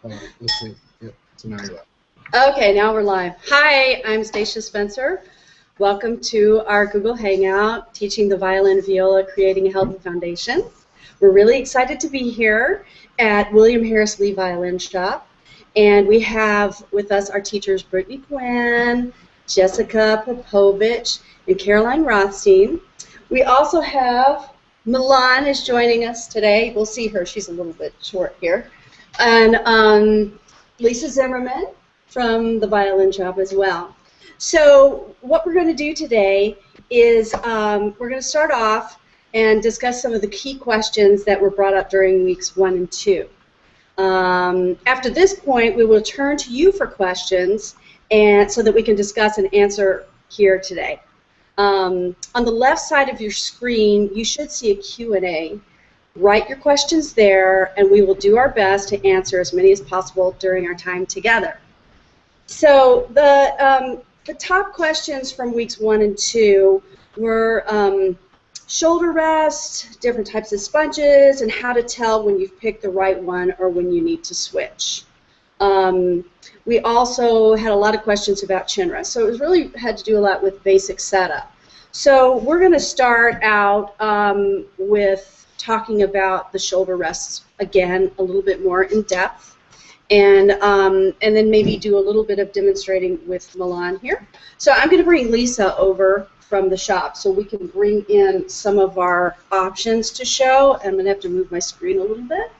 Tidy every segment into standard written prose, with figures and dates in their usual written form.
Let's see. Yep. So now you're live. Okay, now we're live. Hi, I'm Stacia Spencer. Welcome to our Google Hangout, teaching the violin, viola, creating a healthy foundation. We're really excited to be here at William Harris Lee Violin Shop, and we have with us our teachers Brittany Quinn, Jessica Popovich, and Caroline Rothstein. We also have Milan is joining us today. We'll see her. She's a little bit short here. And Lisa Zimmerman from the Violin Shop as well. So what we're going to do today is we're going to start off and discuss some of the key questions that were brought up during weeks 1 and 2. After this point, we will turn to you for questions and so that we can discuss and answer here today. On the left side of your screen, you should see a Q&A. Write your questions there, and we will do our best to answer as many as possible during our time together. So the top questions from weeks 1 and 2 were shoulder rest, different types of sponges, and how to tell when you've picked the right one or when you need to switch. We also had a lot of questions about chin rest, so it was really had to do a lot with basic setup. So we're going to start out with talking about the shoulder rests again a little bit more in depth, and then maybe do a little bit of demonstrating with Milan here. So I'm going to bring Lisa over from the shop so we can bring in some of our options to show. I'm going to have to move my screen a little bit.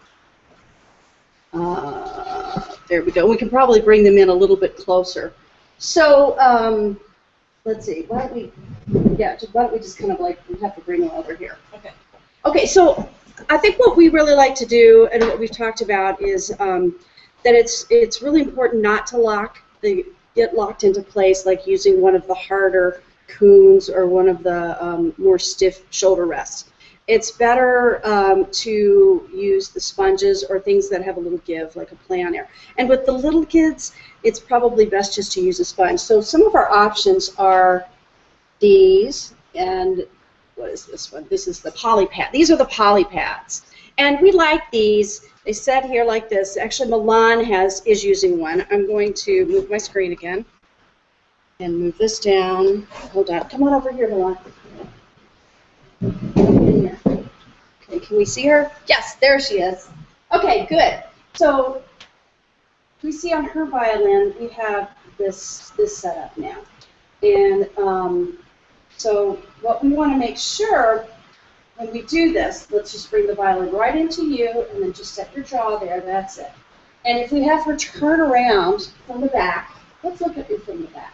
There we go. We can probably bring them in a little bit closer. So let's see. Why don't we just kind of like, we have to bring them over here. Okay. Okay, so I think what we really like to do and what we've talked about is that it's really important not to get locked into place like using one of the harder coons or one of the more stiff shoulder rests. It's better to use the sponges or things that have a little give, like a play on air. And with the little kids, it's probably best just to use a sponge. So some of our options are these, and what is this one? This is the poly pad. These are the poly pads. And we like these. They set here like this. Actually, Milan is using one. I'm going to move my screen again and move this down. Hold on. Come on over here, Milan. Okay, can we see her? Yes, there she is. Okay, good. So we see on her violin we have this setup now, and so what we want to make sure when we do this, let's just bring the violin right into you, and then just set your jaw there. That's it. And if we have her turn around from the back, let's look at it from the back.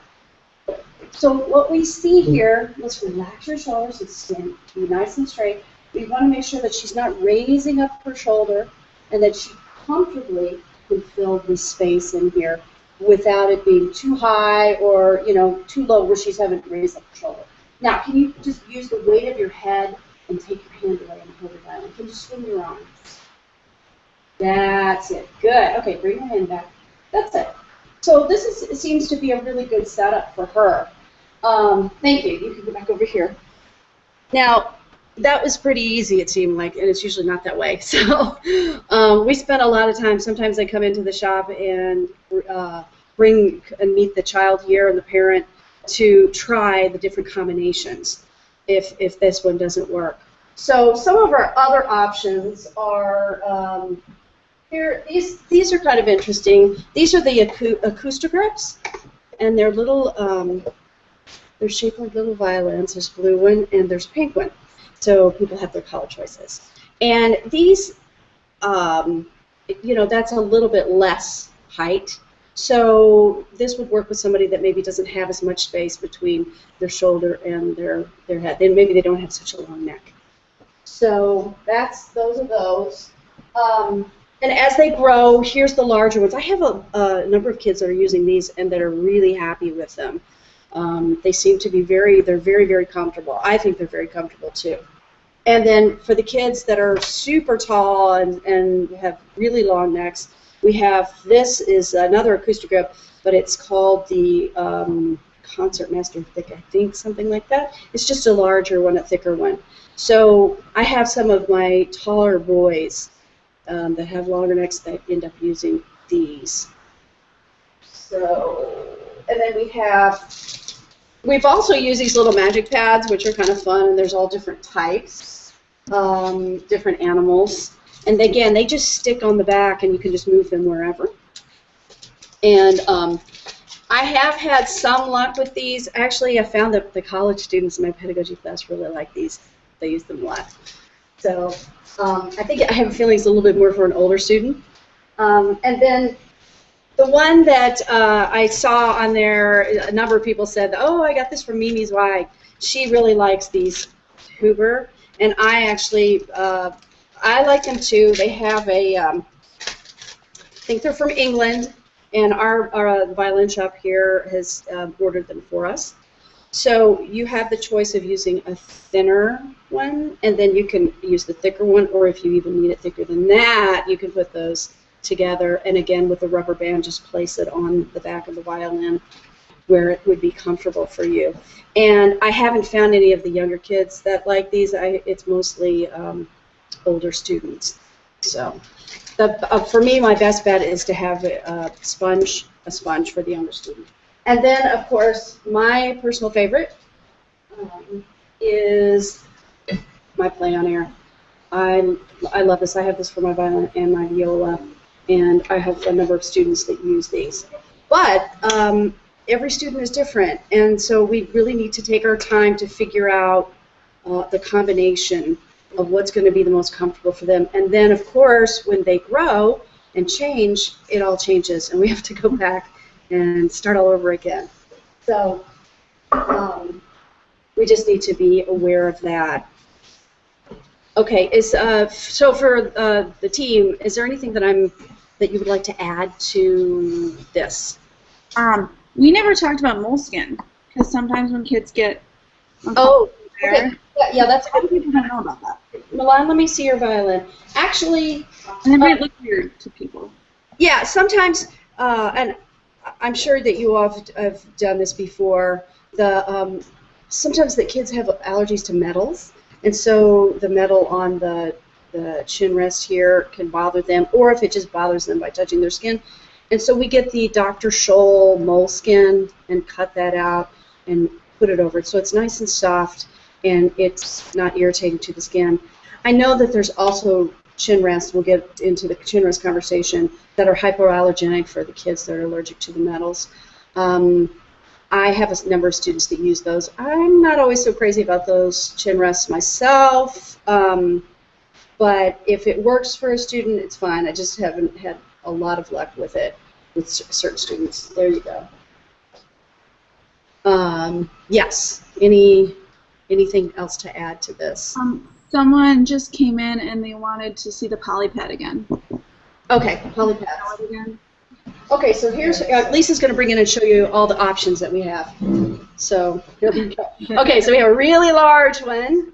So what we see here, let's relax your shoulders and stand, be nice and straight. We want to make sure that she's not raising up her shoulder and that she comfortably can fill this space in here without it being too high or, you know, too low where she's having to raise up her shoulder. Now, can you just use the weight of your head and take your hand away and hold your violin? Can you swing your arms? That's it. Good. Okay, bring your hand back. That's it. So this seems to be a really good setup for her. Thank you. You can go back over here. Now, that was pretty easy, it seemed like, and it's usually not that way. So we spent a lot of time. Sometimes I come into the shop and bring and meet the child here and the parent to try the different combinations if this one doesn't work. So some of our other options are here. These are kind of interesting. These are the acoustic grips, and they're little. They're shaped like little violins. There's a blue one and there's a pink one. So people have their color choices. And these, you know, that's a little bit less height. So this would work with somebody that maybe doesn't have as much space between their shoulder and their head. Then maybe they don't have such a long neck. So those are those. And as they grow, here's the larger ones. I have a number of kids that are using these and that are really happy with them. They seem to be very, very comfortable. I think they're very comfortable too. And then for the kids that are super tall and have really long necks, we have, this is another acoustic grip, but it's called the Concertmaster Thick, I think, something like that. It's just a larger one, a thicker one. So I have some of my taller boys that have longer necks that end up using these. So, and then we've also used these little magic pads, which are kind of fun, and there's all different types, different animals. And again, they just stick on the back, and you can just move them wherever. And I have had some luck with these. Actually, I found that the college students in my pedagogy class really like these. They use them a lot. So I think I have a feeling it's a little bit more for an older student. And then the one that I saw on there, a number of people said, oh, I got this from Mimi's wife. She really likes these Huber. And I actually, I like them too. They have a, I think they're from England. And our violin shop here has ordered them for us. So you have the choice of using a thinner one, and then you can use the thicker one, or if you even need it thicker than that, you can put those together. And again, with the rubber band, just place it on the back of the violin where it would be comfortable for you. And I haven't found any of the younger kids that like these. It's mostly older students. So for me, my best bet is to have a sponge for the younger student. And then, of course, my personal favorite is my play on air. I love this. I have this for my violin and my viola, and I have a number of students that use these. But every student is different, and so we really need to take our time to figure out the combination of what's going to be the most comfortable for them. And then, of course, when they grow and change, it all changes, and we have to go back and start all over again. So we just need to be aware of that. Okay, so for the team, is there anything that you would like to add to this? We never talked about moleskin, because sometimes when kids get okay. Yeah, that's a good people don't know about that. Milan, let me see your violin. Actually, and it might look weird to people. Yeah, sometimes, and I'm sure that you all have done this before. Sometimes the kids have allergies to metals, and so the metal on the chin rest here can bother them, or if it just bothers them by touching their skin. And so we get the Dr. Scholl moleskin and cut that out and put it over it, so it's nice and soft and it's not irritating to the skin. I know that there's also chin rests, we'll get into the chin rest conversation, that are hypoallergenic for the kids that are allergic to the metals. I have a number of students that use those. I'm not always so crazy about those chin rests myself, but if it works for a student, it's fine. I just haven't had a lot of luck with it with certain students. There you go. Yes, anything else to add to this? Someone just came in and they wanted to see the polypad again. Okay, polypads. Okay, so here's Lisa's going to bring in and show you all the options that we have. So here we go. Okay, so we have a really large one,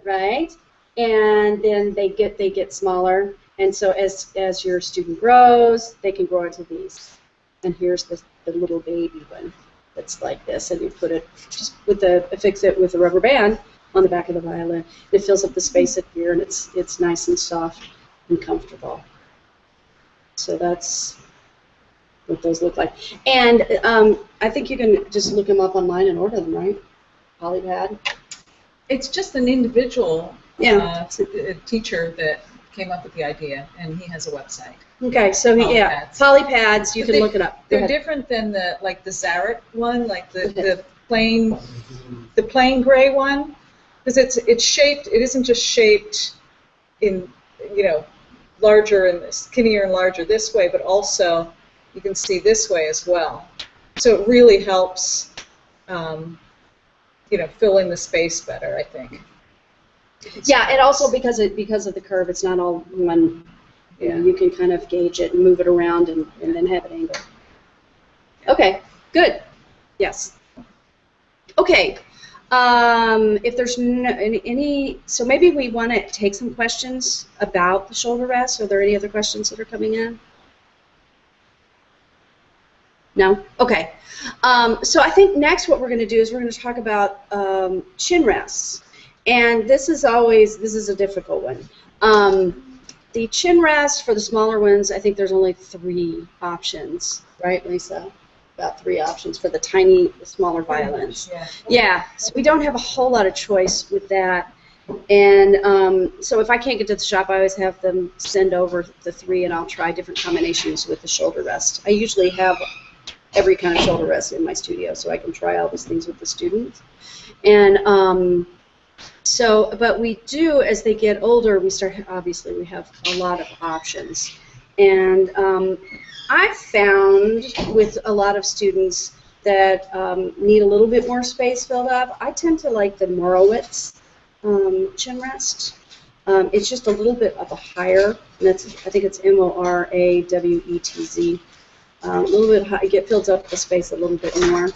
right? And then they get smaller. And so as your student grows, they can grow into these. And here's the little baby one that's like this, and you put it just affix it with a rubber band on the back of the violin. It fills up the space in here, and it's nice and soft and comfortable. So that's what those look like. And I think you can just look them up online and order them, right? Polypad. It's just an individual teacher that came up with the idea, and he has a website. Okay, so polypads. You can look it up. They're different than the Zaret one, like the plain gray one, because it's shaped. It isn't just shaped in larger and skinnier and larger this way, but also you can see this way as well. So it really helps, fill in the space better, I think. Yeah, and also because of the curve, it's not all one. You can kind of gauge it and move it around and then have it angled. Okay, good. Yes. Okay. If there's so maybe we want to take some questions about the shoulder rest. Are there any other questions that are coming in? No? Okay. So I think next what we're going to do is we're going to talk about chin rests. And this is a difficult one. the chin rest for the smaller ones, I think there's only 3 options, right, Lisa? About 3 options for the tiny, smaller violins. Yeah. Yeah, so we don't have a whole lot of choice with that. And so if I can't get to the shop, I always have them send over the 3, and I'll try different combinations with the shoulder rest. I usually have every kind of shoulder rest in my studio, so I can try all these things with the students. And so, but we do, as they get older, obviously we have a lot of options. And I've found with a lot of students that need a little bit more space filled up, I tend to like the Morowitz chin rest. It's just a little bit of a higher, and I think it's Morawetz. A little bit high, it fills up the space a little bit more.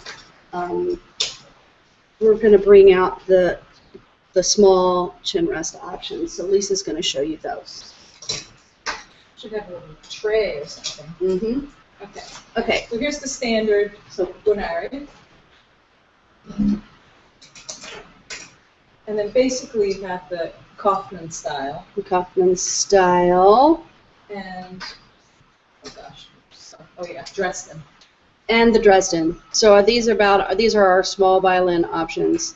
We're going to bring out the small chin rest options, so Lisa's going to show you those. Should have a little tray or something. Mm-hmm. Okay. Okay. So here's the standard Gunari. And then basically you have the Kaufman style. The Kaufman style. And, oh gosh, Dresden. And the Dresden. So these are our small violin options.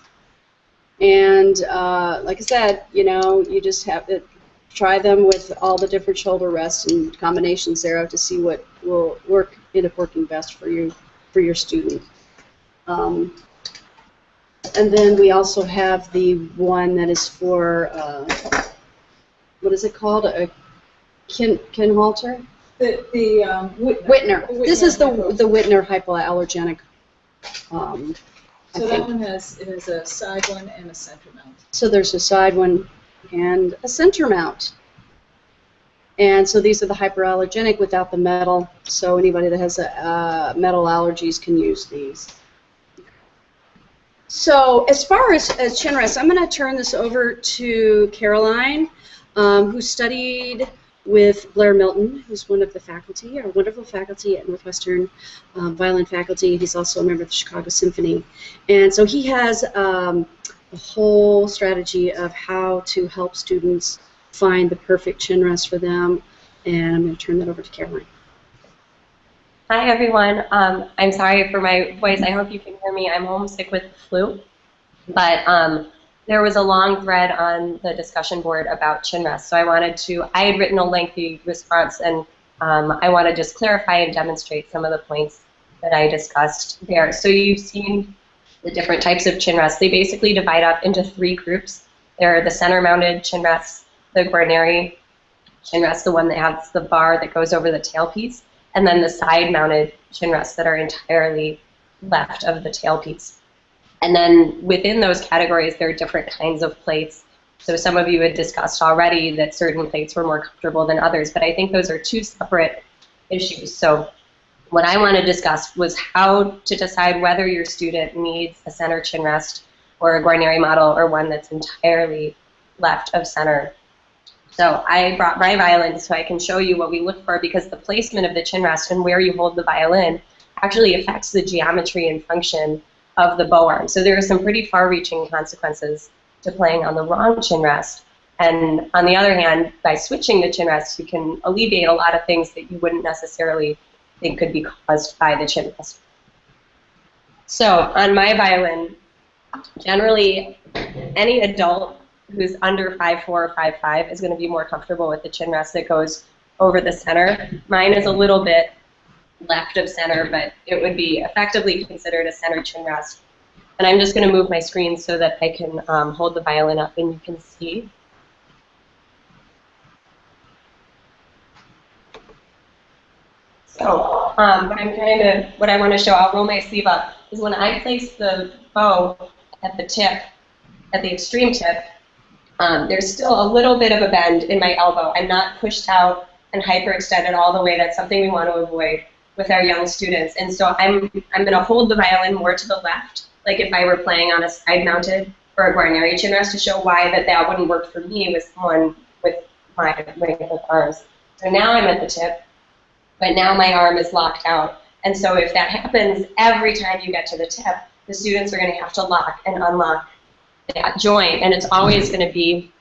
And like I said, you just have to try them with all the different shoulder rests and combinations thereof to see what will end up working best for your student. And then we also have the one that is for what is it called? A Kinhalter? The Whitner. This is the Whitner hypoallergenic. So that one has a side one and a center mount. So there's a side one and a center mount. And so these are the hyperallergenic without the metal. So anybody that has metal allergies can use these. So as far as chin rest, I'm going to turn this over to Caroline, who studied with Blair Milton, who's one of the faculty, our wonderful faculty at Northwestern violin faculty. He's also a member of the Chicago Symphony. And so he has a whole strategy of how to help students find the perfect chin rest for them. And I'm going to turn that over to Caroline. Hi, everyone. I'm sorry for my voice. I hope you can hear me. I'm homesick with the flu. But there was a long thread on the discussion board about chin rest. So I had written a lengthy response, and I want to just clarify and demonstrate some of the points that I discussed there. So you've seen the different types of chin rests. They basically divide up into 3 groups. There are the center-mounted chin rests, the Guarneri chin rest, the one that has the bar that goes over the tailpiece, and then the side-mounted chin rests that are entirely left of the tailpiece. And then within those categories, there are different kinds of plates. So some of you had discussed already that certain plates were more comfortable than others, but I think those are 2 separate issues. So what I want to discuss was how to decide whether your student needs a center chin rest or a Guarneri model or one that's entirely left of center. So I brought my violin so I can show you what we look for, because the placement of the chin rest and where you hold the violin actually affects the geometry and function of the bow arm. So there are some pretty far-reaching consequences to playing on the wrong chin rest. And on the other hand, by switching the chin rest, you can alleviate a lot of things that you wouldn't necessarily think could be caused by the chin rest. So on my violin, generally any adult who's under 5'4" or 5'5" is going to be more comfortable with the chin rest that goes over the center. Mine is a little bit left of center, but it would be effectively considered a center chin rest. And I'm just going to move my screen so that I can hold the violin up and you can see. So what I want to show, I'll roll my sleeve up, is when I place the bow at the tip, at the extreme tip, there's still a little bit of a bend in my elbow. I'm not pushed out and hyperextended all the way. That's something we want to avoid with our young students. And so I'm going to hold the violin more to the left, like if I were playing on a side-mounted or a Guarneri chin rest, to show why that wouldn't work for me with someone with my length of arms. So now I'm at the tip, but now my arm is locked out. And so if that happens every time you get to the tip, the students are going to have to lock and unlock that joint, and it's always going to be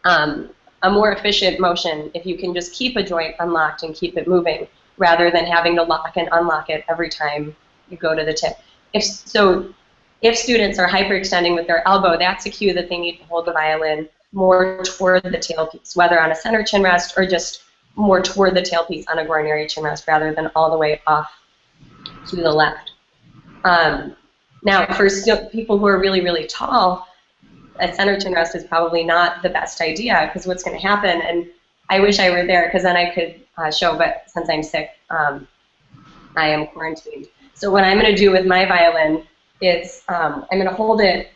a a more efficient motion if you can just keep a joint unlocked and keep it moving, rather than having to lock and unlock it every time you go to the tip. If students are hyperextending with their elbow, that's a cue that they need to hold the violin more toward the tailpiece, whether on a center chin rest or just more toward the tailpiece on a coronary chin rest rather than all the way off to the left. Now, for people who are really, really tall, a center chin rest is probably not the best idea, because what's going to happen, and I wish I were there because then I could show, but since I'm sick, I am quarantined. So what I'm going to do with my violin is I'm going to hold it,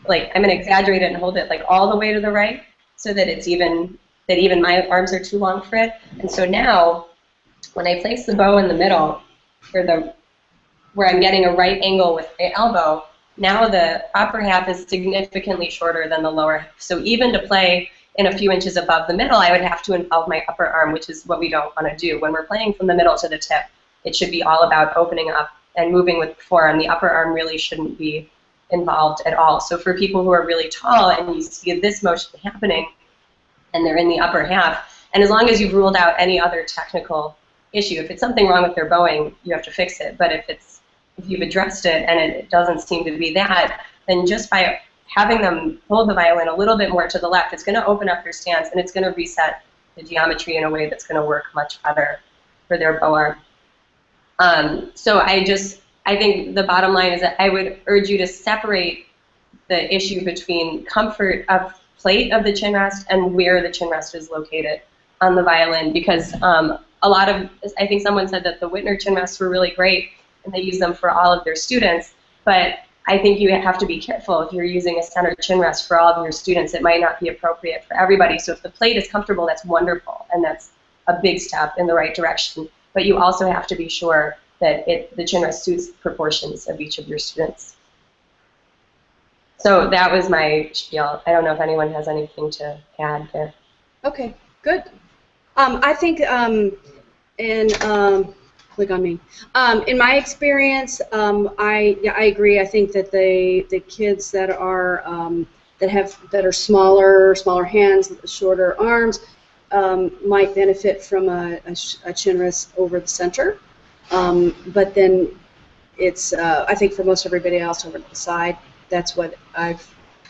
like, I'm going to exaggerate it and hold it like all the way to the right so that it's even, that even my arms are too long for it. And so now, when I place the bow in the middle, where I'm getting a right angle with the elbow, now the upper half is significantly shorter than the lower half. So even to play in a few inches above the middle, I would have to involve my upper arm, which is what we don't want to do. When we're playing from the middle to the tip, it should be all about opening up and moving with the forearm. The upper arm really shouldn't be involved at all. So for people who are really tall and you see this motion happening and they're in the upper half, and as long as you've ruled out any other technical issue, if it's something wrong with their bowing, you have to fix it. But if you've addressed it and it doesn't seem to be that, then just by having them hold the violin a little bit more to the left, it's going to open up their stance and it's going to reset the geometry in a way that's going to work much better for their bow arm. So I think the bottom line is that I would urge you to separate the issue between comfort of plate of the chin rest and where the chin rest is located on the violin, because I think someone said that the Whitner chin rests were really great and they use them for all of their students, but I think you have to be careful if you're using a center chin rest for all of your students. It might not be appropriate for everybody. So if the plate is comfortable, that's wonderful, and that's a big step in the right direction. But you also have to be sure that the chin rest suits the proportions of each of your students. So that was my spiel. I don't know if anyone has anything to add there. Okay, good. I think, click on me. In my experience, I agree. I think that the kids that are that are smaller hands, shorter arms, might benefit from a chin rest over the center. But then it's I think for most everybody else over to the side. That's what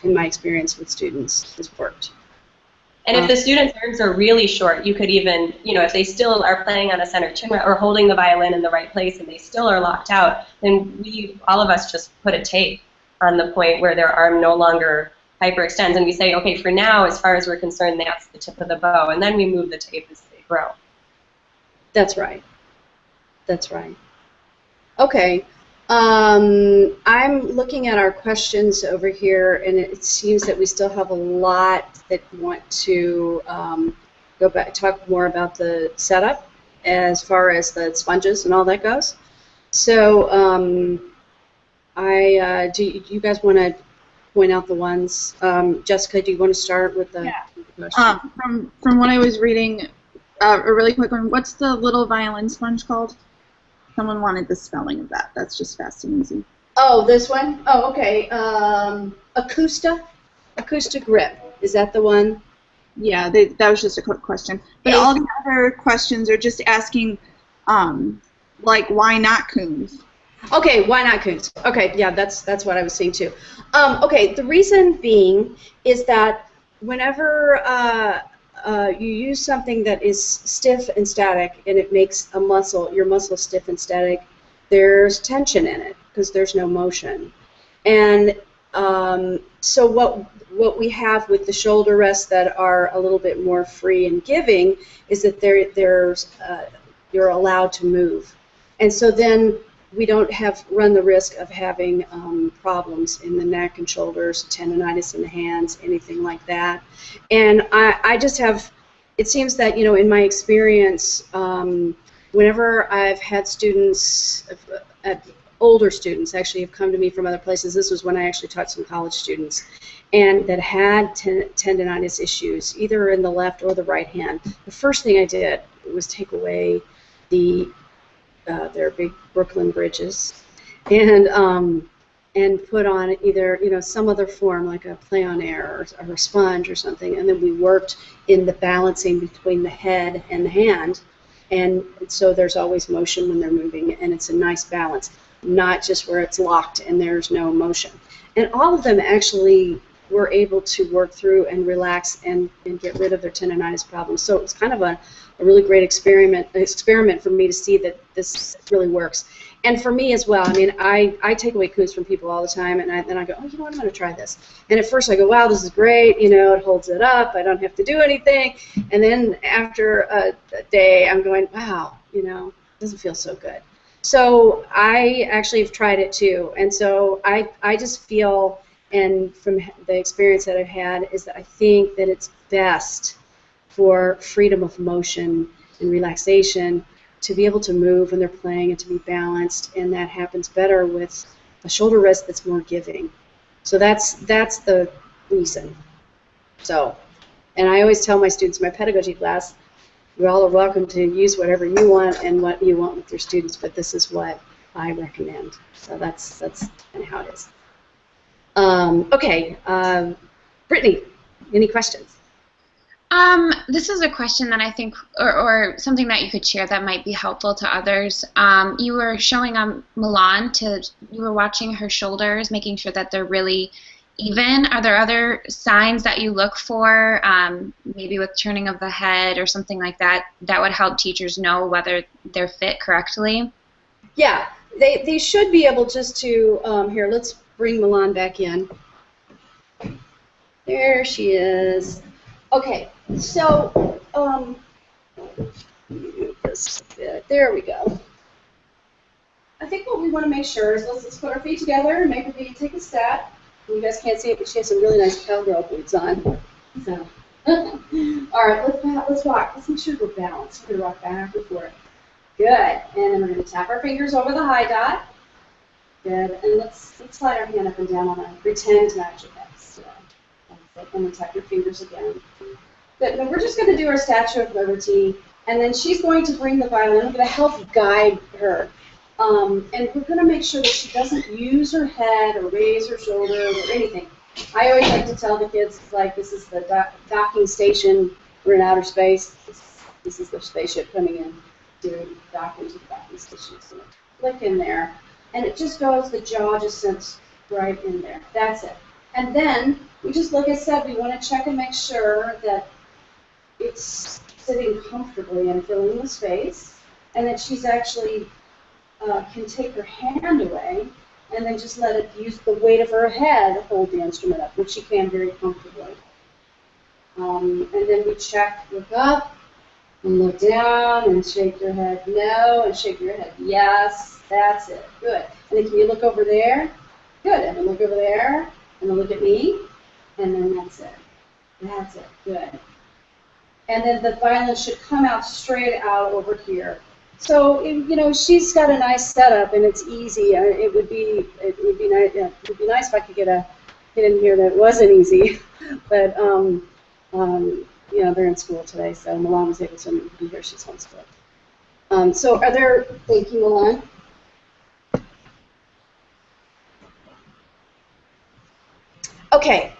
in my experience with students, has worked. And if the students' arms are really short, you could even, if they still are playing on a center chin rest or holding the violin in the right place and they still are locked out, then all of us just put a tape on the point where their arm no longer hyperextends, and we say, okay, for now, as far as we're concerned, that's the tip of the bow, and then we move the tape as they grow. That's right. That's right. Okay. I'm looking at our questions over here, and it seems that we still have a lot that want to go back, talk more about the setup as far as the sponges and all that goes. So do you guys want to point out the ones? Jessica, do you want to start with the question? From what I was reading, a really quick one, what's the little violin sponge called? Someone wanted the spelling of that. That's just fast and easy. Oh, this one? Oh, okay. Acoustic Grip. Is that the one? Yeah, that was just a quick question. But all the other questions are just asking, like, why not coons? Okay, why not coons? Okay, yeah, that's what I was saying too. Okay, the reason being is that whenever you use something that is stiff and static and it makes your muscle stiff and static, there's tension in it because there's no motion. And so what we have with the shoulder rests that are a little bit more free and giving is that you're allowed to move. And so then we don't run the risk of having problems in the neck and shoulders, tendonitis in the hands, anything like that. And I just have, it seems that, in my experience, whenever I've had students, older students actually have come to me from other places, this was when I actually taught some college students, and that had tendonitis issues, either in the left or the right hand, the first thing I did was take away their big Brooklyn bridges, and and put on either, some other form like a play on air or a sponge or something, and then we worked in the balancing between the head and the hand, and so there's always motion when they're moving, and it's a nice balance, not just where it's locked and there's no motion. And all of them actually were able to work through and relax and get rid of their tendonitis problems. So it's kind of a really great experiment for me to see that this really works. And for me as well, I mean, I take away coups from people all the time, and then I go, oh, you know what, I'm going to try this. And at first I go, wow, this is great, it holds it up, I don't have to do anything. And then after a day, I'm going, wow, it doesn't feel so good. So I actually have tried it too, and so I just feel, and from the experience that I've had, is that I think that it's best for freedom of motion and relaxation to be able to move when they're playing and to be balanced, and that happens better with a shoulder rest that's more giving. So that's the reason. So, and I always tell my students in my pedagogy class, you all are welcome to use whatever you want and what you want with your students, but this is what I recommend. So that's kind of how it is. Okay, Brittany, any questions? This is a question that I think, or something that you could share that might be helpful to others. You were showing Milan you were watching her shoulders, making sure that they're really even. Are there other signs that you look for, maybe with turning of the head or something like that, that would help teachers know whether they're fit correctly? Yeah, they should be able just to, here, let's bring Milan back in. There she is. Okay, so, there we go. I think what we want to make sure is let's put our feet together and make her feet take a step. You guys can't see it, but she has some really nice cowgirl boots on. So, all right, let's walk. Let's make sure we're balanced. We're going to rock back and forth. Good. And then we're going to tap our fingers over the high dot. Good. And let's slide our hand up and down on a pretend to match your hips. And then tap your fingers again. Good. Now we're just going to do our Statue of Liberty, and then she's going to bring the violin. I'm going to help guide her. And we're going to make sure that she doesn't use her head or raise her shoulders or anything. I always like to tell the kids, like, this is the docking station. We're in outer space. This is the spaceship coming in to dock into the docking station. So click in there. And it just goes, the jaw just sits right in there. That's it. And then, we just, like I said, we want to check and make sure that it's sitting comfortably and filling the space, and that she's actually can take her hand away and then just let it use the weight of her head to hold the instrument up, which she can very comfortably. And then we check, look up, and look down, and shake your head no, and shake your head yes. That's it. Good. And then can you look over there? Good. And then look over there, and then look at me, and then that's it. That's it. Good. And then the violin should come out straight out over here. So she's got a nice setup, and it's easy. It would be nice. Yeah, it would be nice if I could get in here that wasn't easy. But they're in school today, so Milan was able to be here. She's homeschooled. So are there? Thank you, Milan. Okay.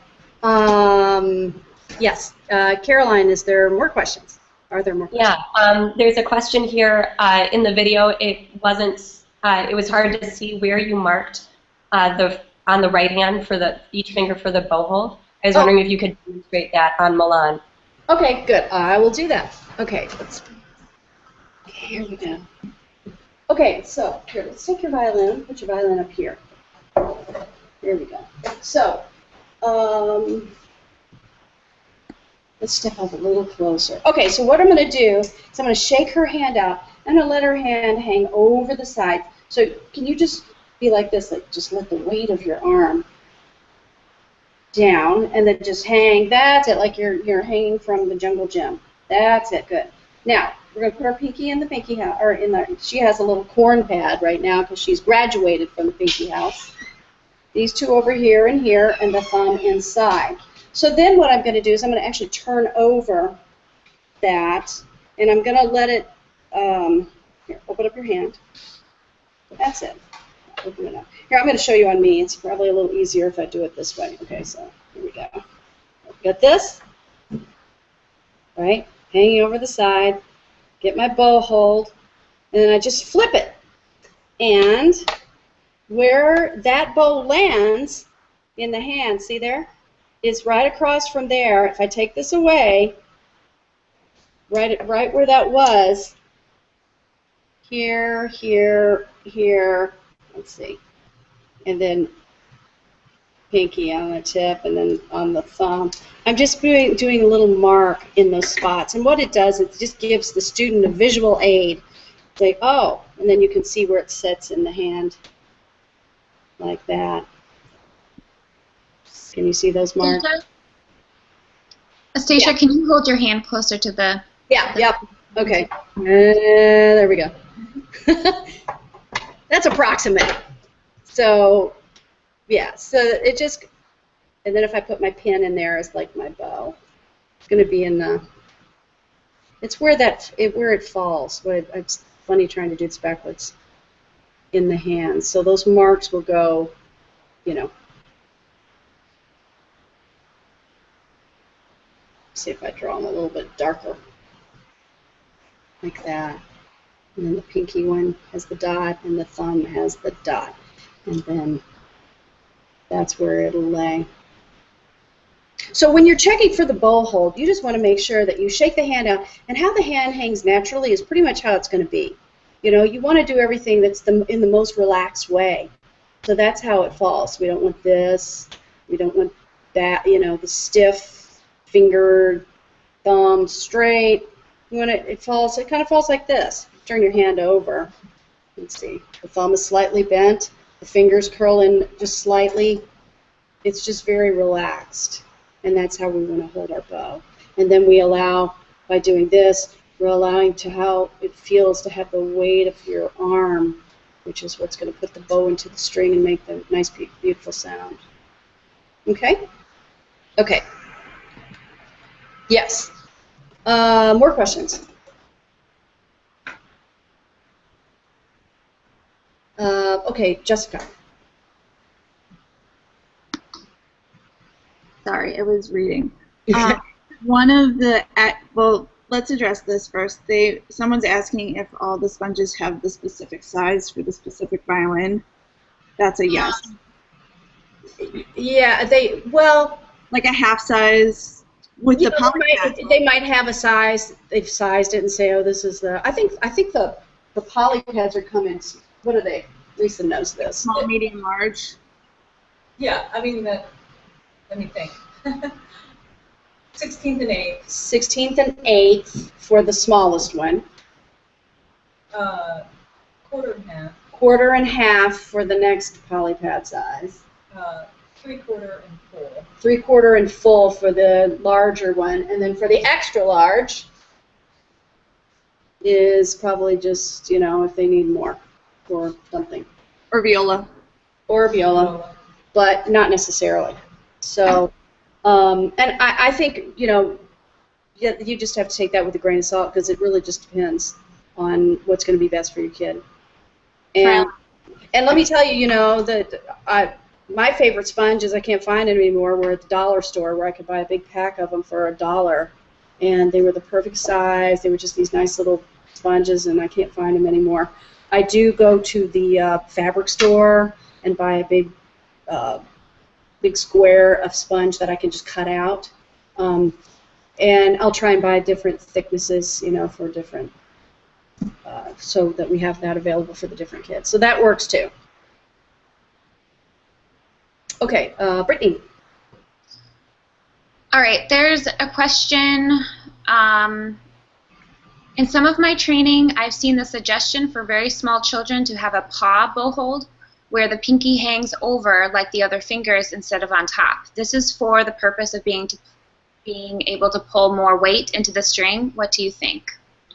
Yes. Caroline, is there more questions? Are there more questions? Yeah. There's a question here in the video. It wasn't. It was hard to see where you marked on the right hand for each finger for the bow hold. I was wondering if you could demonstrate that on Milan. Okay. Good. I will do that. Okay. Here we go. Okay. So here, let's take your violin. Put your violin up here. Here we go. So. Let's step up a little closer. Okay, so what I'm going to do is I'm going to shake her hand out. I'm going to let her hand hang over the side. So can you just be like this, like just let the weight of your arm down, and then just hang. That's it, like you're hanging from the jungle gym. That's it. Good. Now we're going to put our pinky in the pinky house, or she has a little corn pad right now because she's graduated from the pinky house. These two over here, and the thumb inside. So then what I'm going to do is I'm going to actually turn over that, and I'm going to let it, here, open up your hand. That's it. open it up. Here, I'm going to show you on me. It's probably a little easier if I do it this way. Okay, so here we go. Got this, right, hanging over the side. Get my bow hold, and then I just flip it. And where that bow lands in the hand, see there, is right across from there. If I take this away, right where that was, here, here, here, let's see, and then pinky on the tip and then on the thumb. I'm just doing a little mark in those spots, and what it does, it just gives the student a visual aid. Like, oh, and then you can see where it sits in the hand, like that. Can you see those marks? Stacia, yeah. Can you hold your hand closer to the... Yeah, yep. Okay. There we go. That's approximate. So, yeah, so it just, and then if I put my pin in there as like my bow, it's going to be in the, it's where where it falls. It's funny trying to do this backwards, in the hand. So those marks will go, you know. See if I draw them a little bit darker, like that. And then the pinky one has the dot, and the thumb has the dot. And then that's where it'll lay. So when you're checking for the bow hold, you just want to make sure that you shake the hand out. And how the hand hangs naturally is pretty much how it's going to be. You know, you want to do everything that's in the most relaxed way. So that's how it falls. We don't want this. We don't want that, you know, the stiff finger, thumb straight. You want it kind of falls like this. Turn your hand over. Let's see. The thumb is slightly bent. The fingers curl in just slightly. It's just very relaxed. And that's how we want to hold our bow. And then we allow, by doing this, we're allowing to how it feels to have the weight of your arm, which is what's going to put the bow into the string and make the nice, beautiful sound. Okay? Okay. Yes. More questions? Okay, Jessica. Sorry, I was reading. One of the, well, let's address this first. Someone's asking if all the sponges have the specific size for the specific violin. That's a yes. Yeah, well, like a half size with the polypad. They might have a size. They've sized it and say, oh, this is the. I think the polypads are coming. What are they? Lisa knows this. Small, medium, large. Yeah, I mean let me think. 16th and 8th. 16th and 8th for the smallest one. Quarter and half. Quarter and half for the next polypad size. 3/4 and full. 3/4 and full for the larger one, and then for the extra large is probably just, you know, if they need more or something. Or viola. Or viola, but not necessarily. So, and I think, you know, you just have to take that with a grain of salt because it really just depends on what's going to be best for your kid. And let me tell you, you know, that my favorite sponges, I can't find them anymore, were at the dollar store where I could buy a big pack of them for $1. And they were the perfect size. They were just these nice little sponges, and I can't find them anymore. I do go to the fabric store and buy a big square of sponge that I can just cut out. And I'll try and buy different thicknesses, you know, for different, so that we have that available for the different kids. So that works too. Okay, Brittany. All right, there's a question. In some of my training, I've seen the suggestion for very small children to have a paw bow hold where the pinky hangs over like the other fingers instead of on top. This is for the purpose of being able to pull more weight into the string. What do you think?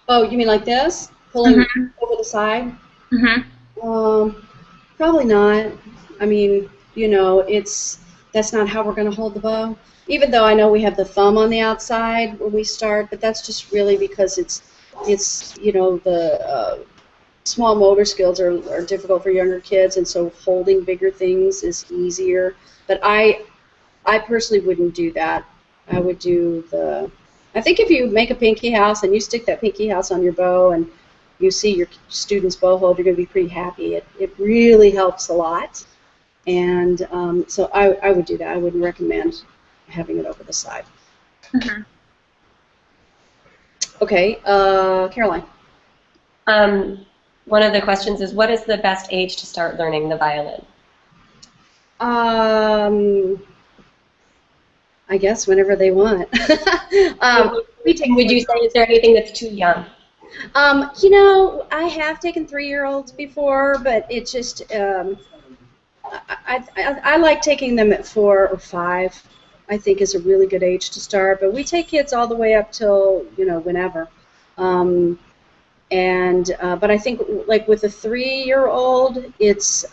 Oh, you mean like this? Pulling over the side? Probably not. I mean, you know, that's not how we're going to hold the bow. Even though I know we have the thumb on the outside when we start, but that's just really because it's you know, the small motor skills are difficult for younger kids, and so holding bigger things is easier. But I personally wouldn't do that. I would do I think if you make a pinky house and you stick that pinky house on your bow and you see your student's bow hold, you're going to be pretty happy. It really helps a lot. And so I would do that. I wouldn't recommend having it over the side. Mm-hmm. Okay, Caroline. One of the questions is, what is the best age to start learning the violin? I guess whenever they want. Would you say, is there anything that's too young? You know, I have taken 3-year-olds before, but it just, I like taking them at 4 or 5. I think is a really good age to start. But we take kids all the way up till, you know, whenever. But I think, like with a 3-year-old, it's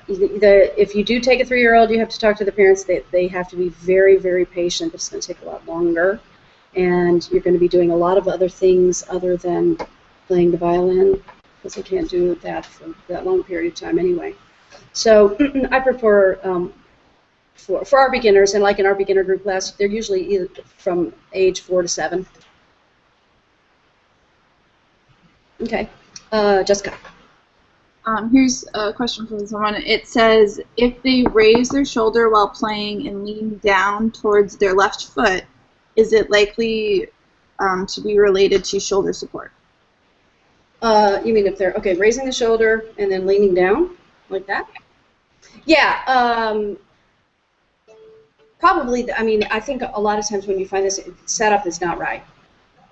if you do take a 3-year-old, you have to talk to the parents. They have to be very, very patient. It's going to take a lot longer, and you're going to be doing a lot of other things other than playing the violin, because they can't do that for that long period of time anyway. So I prefer for our beginners, and like in our beginner group class, they're usually either from age 4 to 7. Okay, Jessica. Here's a question from someone. It says, if they raise their shoulder while playing and lean down towards their left foot, is it likely to be related to shoulder support? You mean if they're, okay, raising the shoulder and then leaning down, like that? Yeah, probably, I mean, I think a lot of times when you find this setup is not right.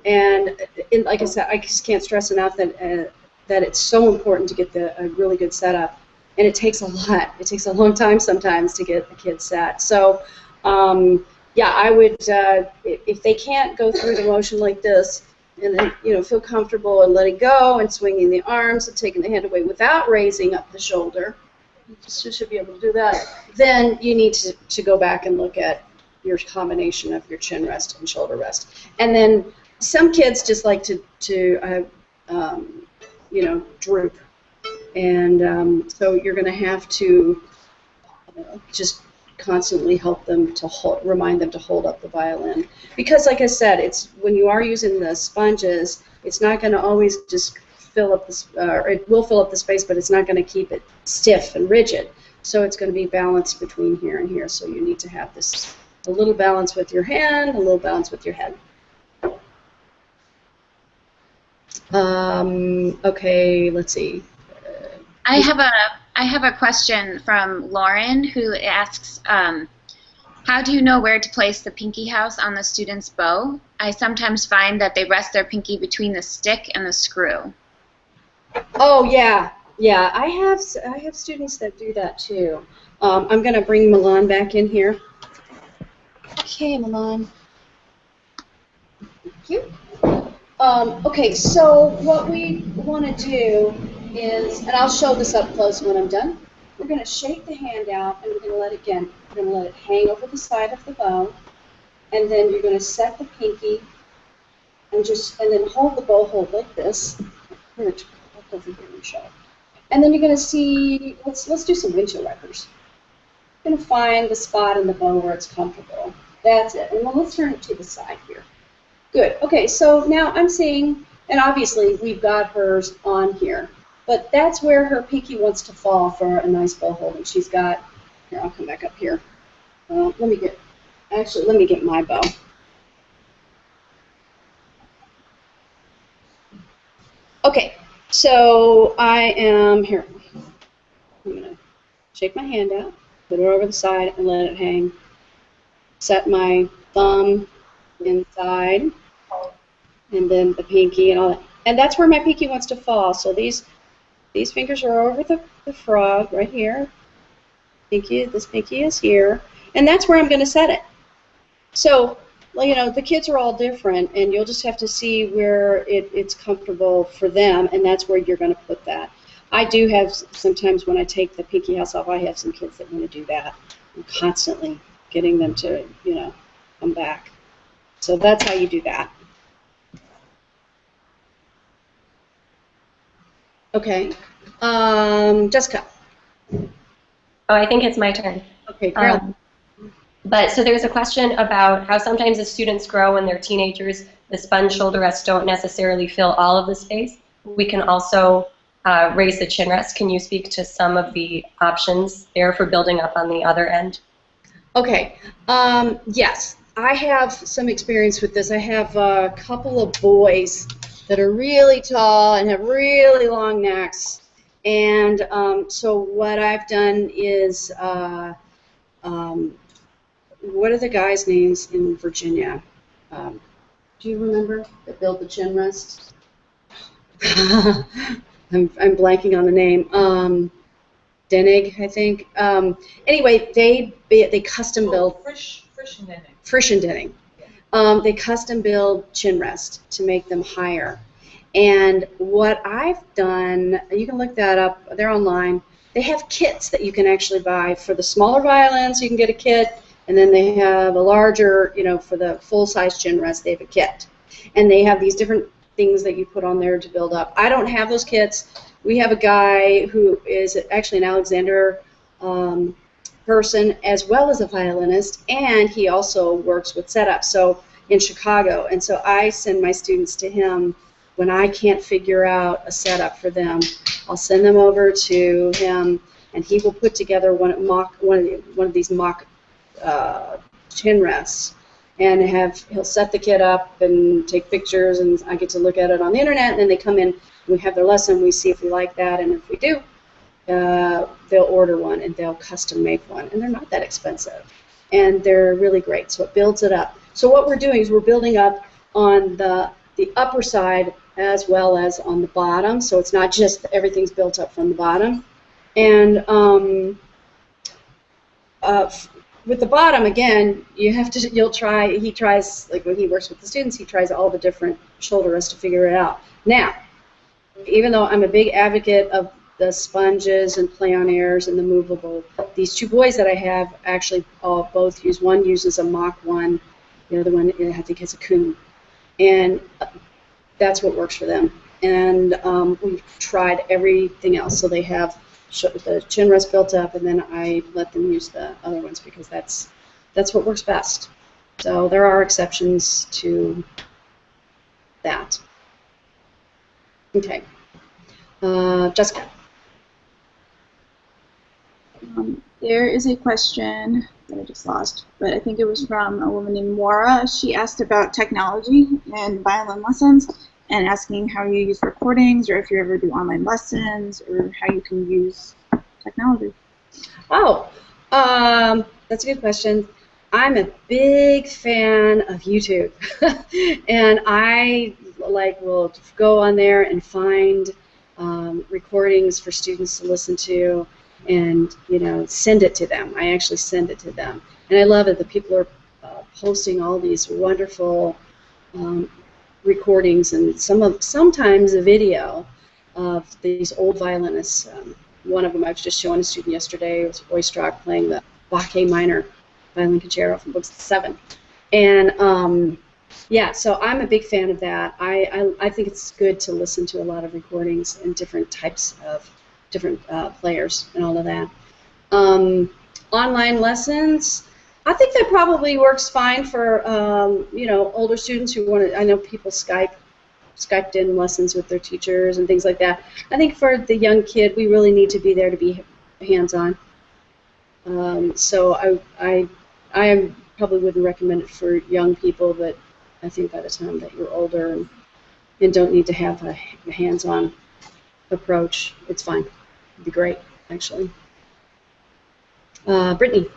And like I said, I just can't stress enough that it's so important to get a really good setup, and it takes a lot. It takes a long time sometimes to get the kids set. So, yeah, I would, if they can't go through the motion like this, and then, you know, feel comfortable and letting go and swinging the arms and taking the hand away without raising up the shoulder, you should be able to do that, then you need to go back and look at your combination of your chin rest and shoulder rest. And then some kids just like to you know, droop, and so you're going to have to just constantly help them to remind them to hold up the violin, because, like I said, it's when you are using the sponges, it's not going to always just fill up this, it will fill up the space, but it's not going to keep it stiff and rigid. So it's going to be balanced between here and here. So you need to have this a little balance with your hand, a little balance with your head. Okay, let's see. I have a question from Lauren, who asks, how do you know where to place the pinky house on the student's bow? I sometimes find that they rest their pinky between the stick and the screw. Oh yeah, yeah. I have students that do that too. I'm going to bring Milan back in here. Okay, Milan. Thank you. Okay, so what we want to do is, and I'll show this up close when I'm done. We're going to shake the hand out, and we're going to let it hang over the side of the bow, and then you're going to set the pinky, and then hold the bow hold like this. We're going to look over here and show. And then you're going to see. Let's do some windshield wipers. You're going to find the spot in the bow where it's comfortable. That's it. And then let's turn it to the side here. Good. Okay, so now I'm seeing, and obviously we've got hers on here, but that's where her pinky wants to fall for a nice bow hold. And she's got, here, I'll come back up here. Let me get my bow. Okay, so I am, here, I'm going to shake my hand out, put it over the side, and let it hang. Set my thumb inside, and then the pinky and all that. And that's where my pinky wants to fall. So these fingers are over the frog right here. This pinky is here. And that's where I'm going to set it. So, you know, the kids are all different, and you'll just have to see where it's comfortable for them, and that's where you're going to put that. I do have, sometimes when I take the pinky house off, I have some kids that want to do that. I'm constantly getting them to, you know, come back. So that's how you do that. Okay. Jessica. Oh, I think it's my turn. Okay, Carol. But so there's a question about how sometimes as students grow when they're teenagers, the sponge shoulder rests don't necessarily fill all of the space. We can also raise the chin rest. Can you speak to some of the options there for building up on the other end? Okay. Yes, I have some experience with this. I have a couple of boys that are really tall and have really long necks. And so what I've done is, what are the guys' names in Virginia? Do you remember that build the chin rest? I'm blanking on the name. Denig, I think. Anyway, they custom build. Frisch and Denning. Frisch and Denning. They custom build chin rest to make them higher. And what I've done, you can look that up. They're online. They have kits that you can actually buy for the smaller violins. You can get a kit. And then they have a larger, for the full-size chin rest, they have a kit. And they have these different things that you put on there to build up. I don't have those kits. We have a guy who is actually an Alexander person as well as a violinist, and he also works with setup, so in Chicago. And so I send my students to him when I can't figure out a setup for them. I'll send them over to him, and he will put together one of these mock chin rests, and he'll set the kit up and take pictures, and I get to look at it on the internet, and then they come in, we have their lesson, we see if we like that, and if we do, they'll order one and they'll custom make one, and they're not that expensive, and they're really great, so it builds it up. So what we're doing is we're building up on the upper side as well as on the bottom, so it's not just everything's built up from the bottom. And with the bottom, again, he tries, like when he works with the students, he tries all the different shoulder rests to figure it out. Now, even though I'm a big advocate of the sponges and play-on-airs and the movable, these two boys that I have actually both use, one uses a Mach 1, the other one I think has a Kuhn, and that's what works for them. And we've tried everything else, so they have the chin rest built up, and then I let them use the other ones because that's what works best. So there are exceptions to that. Okay. Jessica. There is a question that I just lost, but I think it was from a woman named Maura. She asked about technology and violin lessons, and asking how you use recordings, or if you ever do online lessons, or how you can use technology. Oh, that's a good question. I'm a big fan of YouTube, and I will go on there and find recordings for students to listen to, and send it to them. I actually send it to them, and I love it that people are posting all these wonderful recordings, and sometimes a video of these old violinists. One of them I was just showing a student yesterday. It was Oistrakh playing the Bach A minor violin concerto from Book 7, and yeah, so I'm a big fan of that. I think it's good to listen to a lot of recordings and different types of different players and all of that. Online lessons, I think that probably works fine for older students who want to. I know people Skyped in lessons with their teachers and things like that. I think for the young kid, we really need to be there to be hands-on. So I probably wouldn't recommend it for young people, but I think by the time that you're older and don't need to have a hands-on approach, it's fine. It'd be great, actually. Brittany.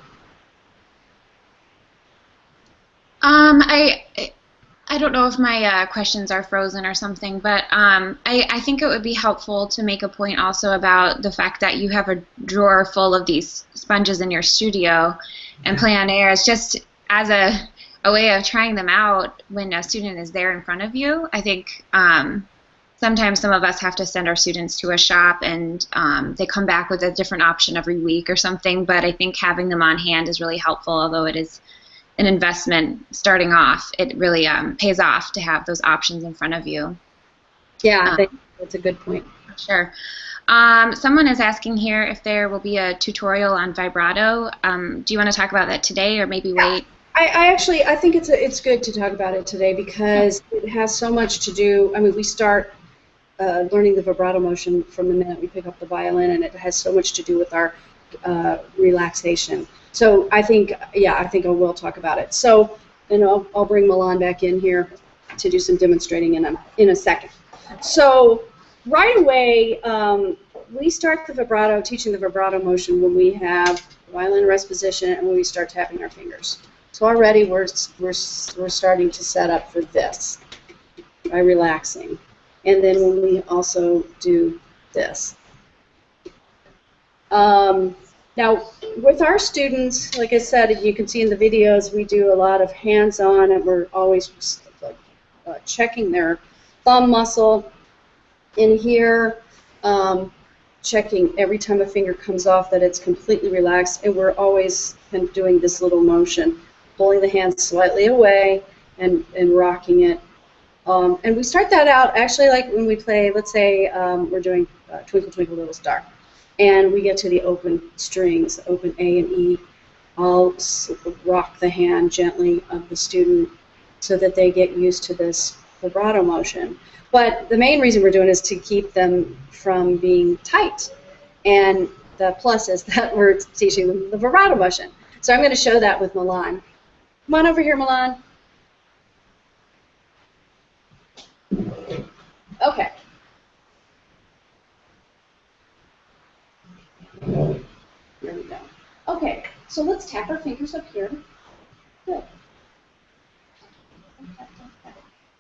I don't know if my questions are frozen or something, but I think it would be helpful to make a point also about the fact that you have a drawer full of these sponges in your studio and play-on-airs, just as a way of trying them out when a student is there in front of you. I think sometimes some of us have to send our students to a shop, and they come back with a different option every week or something, but I think having them on hand is really helpful, although it is an investment starting off. It really pays off to have those options in front of you. Yeah, that's a good point. Sure. Someone is asking here if there will be a tutorial on vibrato. Do you want to talk about that today, or maybe wait? I think it's good to talk about it today because it has so much to do. I mean, we start learning the vibrato motion from the minute we pick up the violin, and it has so much to do with our relaxation. So I think I will talk about it. So, and I'll bring Milan back in here to do some demonstrating in a second. So right away, we start the vibrato, teaching the vibrato motion when we have violin rest position and when we start tapping our fingers. So already we're starting to set up for this by relaxing. And then when we also do this. Now, with our students, like I said, you can see in the videos, we do a lot of hands-on, and we're always checking their thumb muscle in here, checking every time a finger comes off that it's completely relaxed, and we're always kind of doing this little motion, pulling the hand slightly away and rocking it. And we start that out actually like when we play, let's say we're doing Twinkle Twinkle Little Star, and we get to the open strings, open A and E. I'll rock the hand gently of the student so that they get used to this vibrato motion. But the main reason we're doing it is to keep them from being tight. And the plus is that we're teaching them the vibrato motion. So I'm going to show that with Milan. Come on over here, Milan. Okay. Here we go. Okay, so let's tap our fingers up here. Good.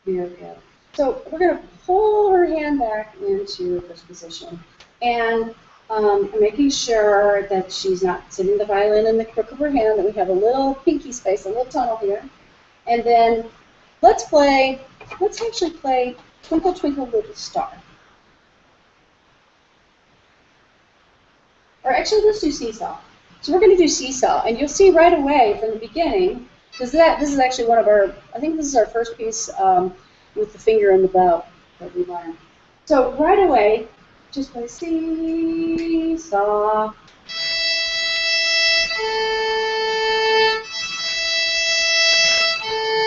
Here we go. So we're going to pull her hand back into this position. And I'm making sure that she's not sitting the violin in the crook of her hand, that we have a little pinky space, a little tunnel here. And then let's actually play Twinkle Twinkle Little Star. Or actually, let's do Seesaw. So we're going to do Seesaw, and you'll see right away from the beginning, because this is actually one of our, I think this is our first piece with the finger in the bow that we learned. So right away, just play Seesaw.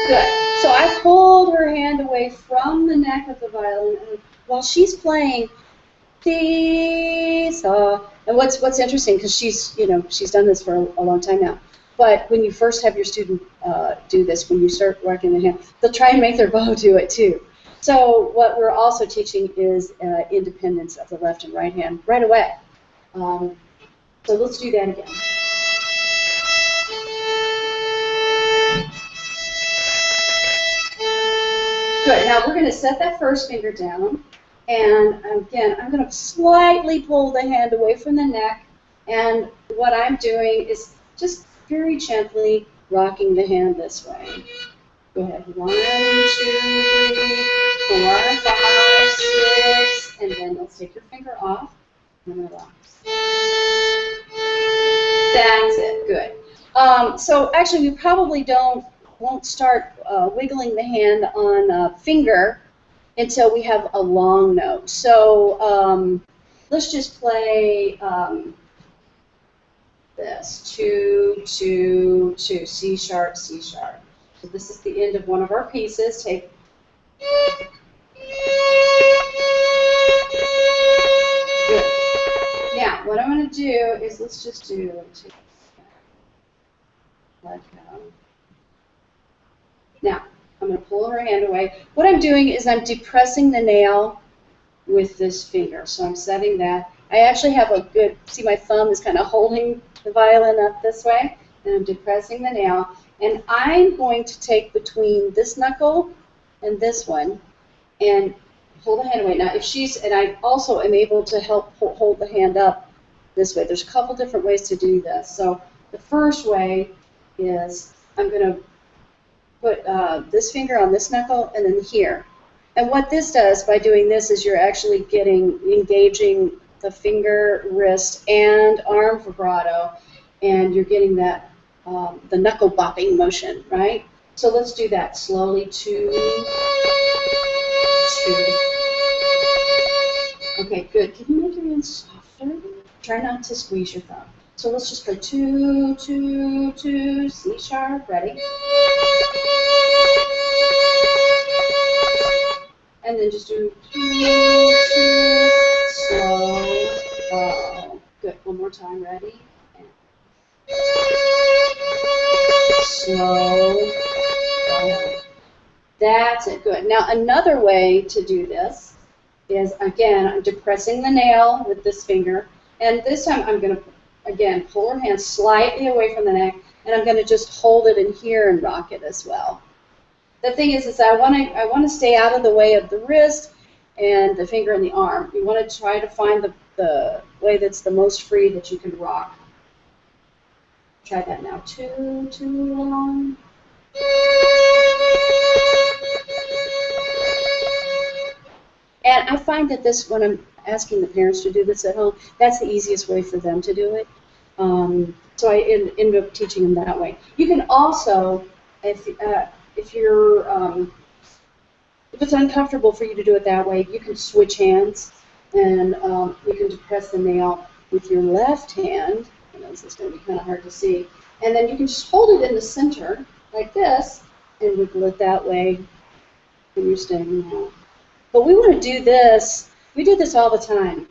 Good. So I pulled her hand away from the neck of the violin, and while she's playing Seesaw, and what's interesting, because she's done this for a long time now. But when you first have your student do this, when you start rocking the hand, they'll try and make their bow do it too. So what we're also teaching is independence of the left and right hand right away. So let's do that again. Good. Now we're going to set that first finger down. And again, I'm going to slightly pull the hand away from the neck. And what I'm doing is just very gently rocking the hand this way. Go ahead. 1, 2, 3, 4, 5, 6. And then let's take your finger off and relax. That's it. Good. So actually, we probably won't start wiggling the hand on a finger until we have a long note. So let's just play this 2, 2, 2, C sharp, C sharp. So this is the end of one of our pieces. Take. Good. Now, what I'm going to do is let's just do. Let go. Now, I'm going to pull her hand away. What I'm doing is I'm depressing the nail with this finger. So I'm setting that. I actually have a good, see my thumb is kind of holding the violin up this way, and I'm depressing the nail. And I'm going to take between this knuckle and this one and hold the hand away. Now, if she's, and I also am able to help hold the hand up this way. There's a couple different ways to do this. So the first way is I'm going to put this finger on this knuckle and then here. And what this does by doing this is you're actually engaging the finger, wrist, and arm vibrato, and you're getting that the knuckle bopping motion, right? So let's do that slowly. 2, 2. Okay, good. Can you make your hands softer? Try not to squeeze your thumb. So let's just go 2, 2, 2, C sharp, ready? And then just do 2, 2, slow, bow. Good, one more time, ready? And slow, bow. That's it, good. Now another way to do this is, again, I'm depressing the nail with this finger, and this time I'm going to, again, pull her hand slightly away from the neck, and I'm going to just hold it in here and rock it as well. The thing is I want to stay out of the way of the wrist and the finger and the arm. You want to try to find the way that's the most free that you can rock. Try that now. 2, 2 long. And I find that this, when I'm asking the parents to do this at home, that's the easiest way for them to do it. So I end up teaching them that way. You can also, if it's uncomfortable for you to do it that way, you can switch hands, and you can depress the nail with your left hand. I know this is going to be kind of hard to see. And then you can just hold it in the center like this and wiggle it that way when you're staying out. But we want to do this. We do this all the time.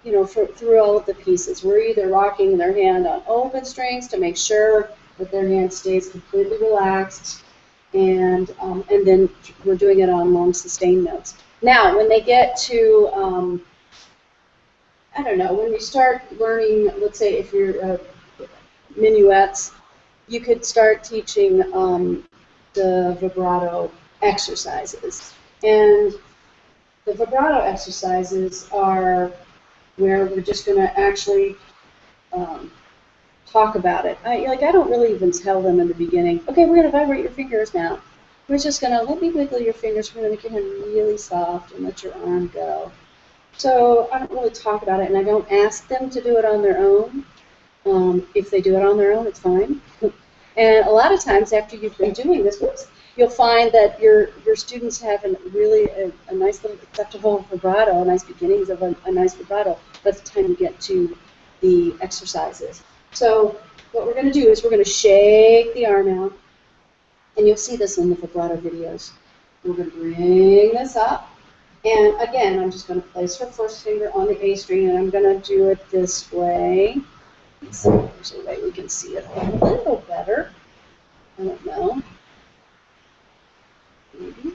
You know, through all of the pieces. We're either rocking their hand on open strings to make sure that their hand stays completely relaxed, and then we're doing it on long sustained notes. Now, when they get to, I don't know, when you start learning, let's say if you're minuets, you could start teaching the vibrato exercises. And the vibrato exercises are where we're just going to actually talk about it. I don't really even tell them in the beginning, okay, we're going to vibrate your fingers now. We're just going to let me wiggle your fingers. We're going to make your hand really soft and let your arm go. So I don't really talk about it, and I don't ask them to do it on their own. If they do it on their own, it's fine. And a lot of times after you've been doing this, you'll find that your students have a nice little acceptable vibrato, nice beginnings of a nice vibrato by the time you get to the exercises. So what we're going to do is we're going to shake the arm out, and you'll see this in the vibrato videos. We're going to bring this up, and again, I'm just going to place her first finger on the A string, and I'm going to do it this way. Let's see if there's a way we can see it a little better. I don't know. Maybe.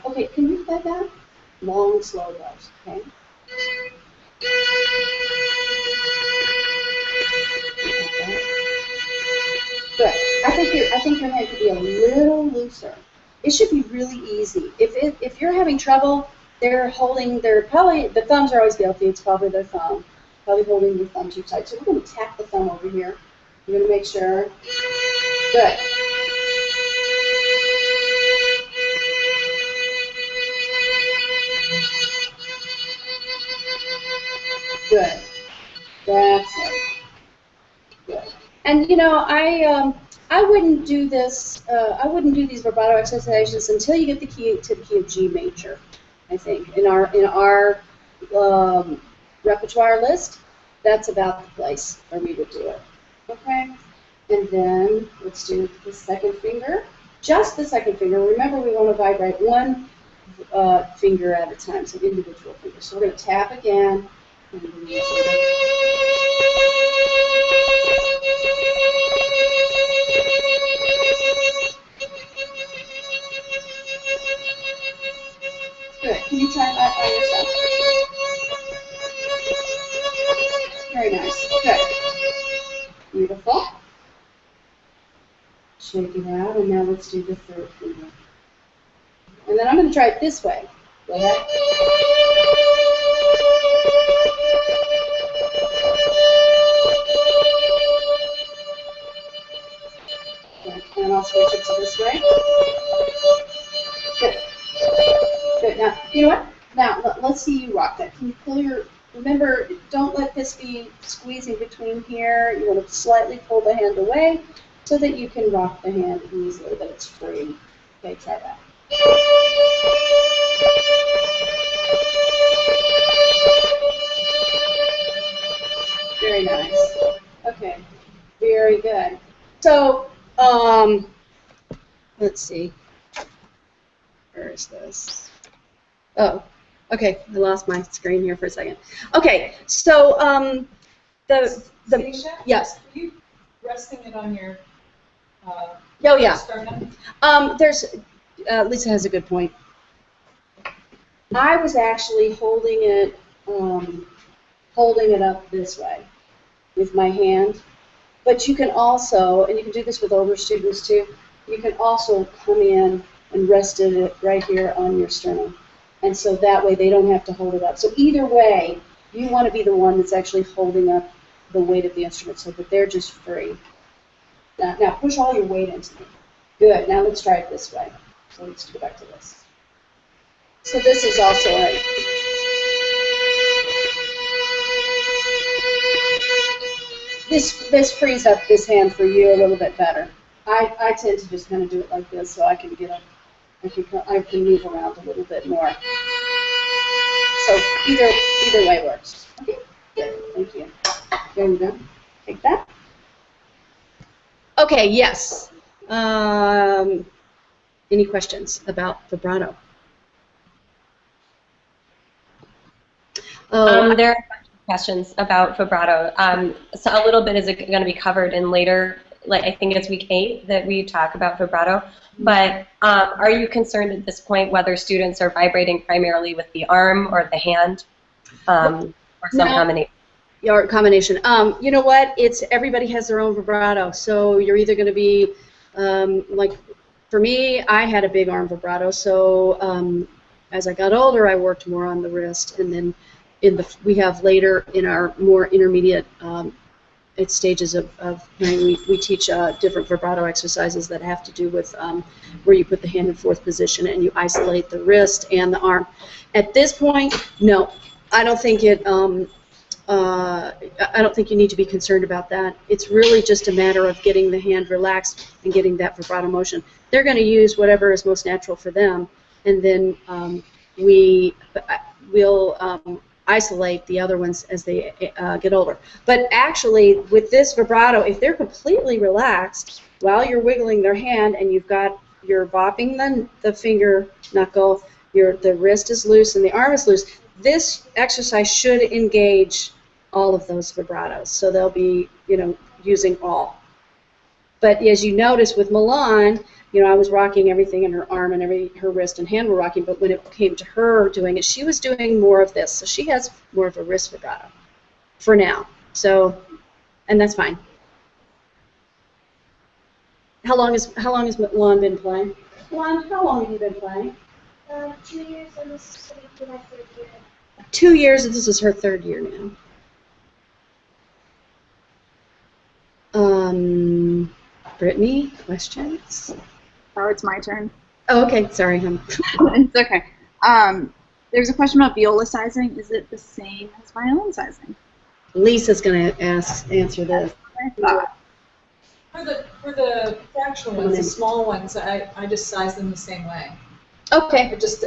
Okay, can you play that? Long, slow bars, okay? Good. I think your hand could be a little looser. It should be really easy. If you're having trouble, the thumbs are always guilty. It's probably their thumb. Probably holding your thumb too tight. So we're going to tap the thumb over here. We're going to make sure. Good. Good. That's it. Good. And you know, I wouldn't do this. I wouldn't do these vibrato exercises until you get the key to the key of G major. I think in our repertoire list, that's about the place where we would do it. Okay. And then let's do the second finger. Just the second finger. Remember, we want to vibrate one finger at a time, so individual fingers. So we're going to tap again. Good. Can you try that by yourself? Very nice. Good. Beautiful. Shake it out, and now let's do the third finger. And then I'm going to try it this way. Go ahead. And I'll switch it to this way. Good. Good. Now, you know what? Now, let's see you rock that. Can you pull your... Remember, don't let this be squeezing between here. You want to slightly pull the hand away so that you can rock the hand easily, that it's free. Okay, try that. Very good. So, let's see. Where is this? Oh, okay. I lost my screen here for a second. Okay, so Stacia, yes. Are you resting it on your Oh yeah. sternum? There's Lisa has a good point. I was actually holding it up this way with my hand. But you can also, and you can do this with older students too, you can also come in and rest it right here on your sternum. And so that way they don't have to hold it up. So either way, you want to be the one that's actually holding up the weight of the instrument so that they're just free. Now push all your weight into it. Good. Now let's try it this way. So let's go back to this. So this is also right. This frees up this hand for you a little bit better. I tend to just kind of do it like this so I can get I can move around a little bit more. So either way works. Okay, good. Thank you. There we go. Take that. Okay, yes. Any questions about vibrato? There are questions about vibrato. So a little bit is going to be covered in later, like I think it's week 8 that we talk about vibrato. But are you concerned at this point whether students are vibrating primarily with the arm or the hand, or some combination? Or combination. You know what? It's everybody has their own vibrato. So you're either going to be like, for me, I had a big arm vibrato. So as I got older, I worked more on the wrist, and then we have later in our more intermediate stages of playing, we teach different vibrato exercises that have to do with where you put the hand in 4th position and you isolate the wrist and the arm. At this point, no, I don't think it. I don't think you need to be concerned about that. It's really just a matter of getting the hand relaxed and getting that vibrato motion. They're going to use whatever is most natural for them, and then we'll isolate the other ones as they get older. But actually, with this vibrato, if they're completely relaxed while you're wiggling their hand and you're bopping the finger knuckle, the wrist is loose and the arm is loose, this exercise should engage all of those vibratos. So they'll be, using all. But as you notice with Milan, I was rocking everything in her arm and her wrist and hand were rocking, but when it came to her doing it, she was doing more of this. So she has more of a wrist vibrato for now. So, and that's fine. How long has Milan been playing? Milan, how long have you been playing? 2 years, and this is going to be my 3rd year. 2 years, and this is her 3rd year now. Brittany, questions? Oh, it's my turn. Oh, okay. Sorry, It's okay. There's a question about viola sizing. Is it the same as violin sizing? Lisa's going to answer this. For the fractional ones, the small ones, I just size them the same way. Okay. It just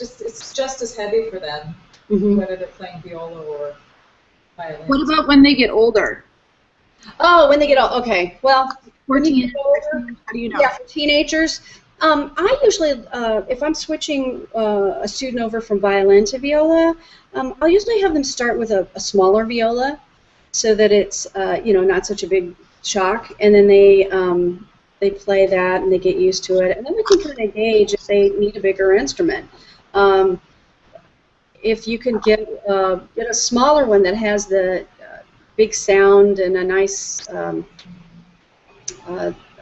it's just as heavy for them, whether they're playing viola or violin. What about when they get older? Oh, when they get old. Okay. Well, when you get older, how do you know? Yeah, for teenagers. I usually, if I'm switching a student over from violin to viola, I'll usually have them start with a smaller viola, so that it's not such a big shock, and then they play that and they get used to it, and then we can kind of gauge if they need a bigger instrument. If you can get a smaller one that has the big sound and a nice,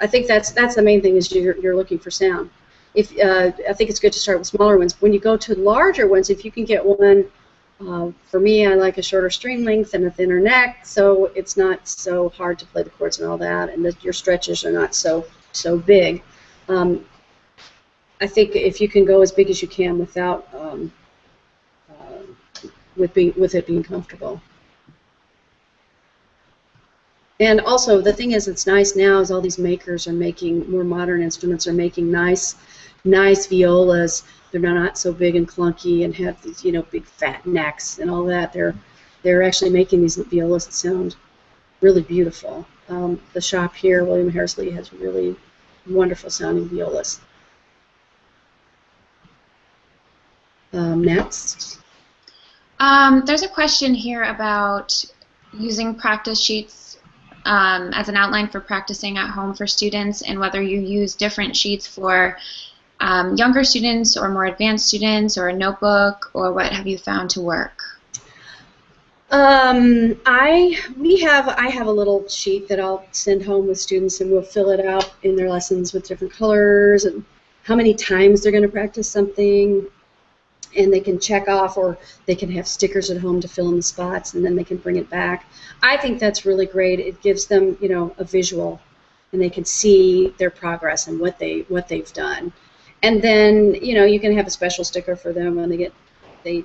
I think that's the main thing, is you're looking for sound. I think it's good to start with smaller ones. When you go to larger ones, if you can get one, for me, I like a shorter string length and a thinner neck, so it's not so hard to play the chords and all that, and your stretches are not so big. I think if you can go as big as you can without with it being comfortable. And also, the thing is, it's nice now is all these makers are making, more modern instruments are making nice violas. They're not so big and clunky and have these, big fat necks and all that. They're actually making these violas that sound really beautiful. the shop here, William Harrisley, has really wonderful sounding violas. Next. There's a question here about using practice sheets as an outline for practicing at home for students, and whether you use different sheets for younger students or more advanced students, or a notebook, or what have you found to work? I have a little sheet that I'll send home with students, and we'll fill it out in their lessons with different colors and how many times they're going to practice something, and they can check off, or they can have stickers at home to fill in the spots, and then they can bring it back. I think that's really great. It gives them, you know, a visual, and they can see their progress and what they've done. And then, you know, you can have a special sticker for them when they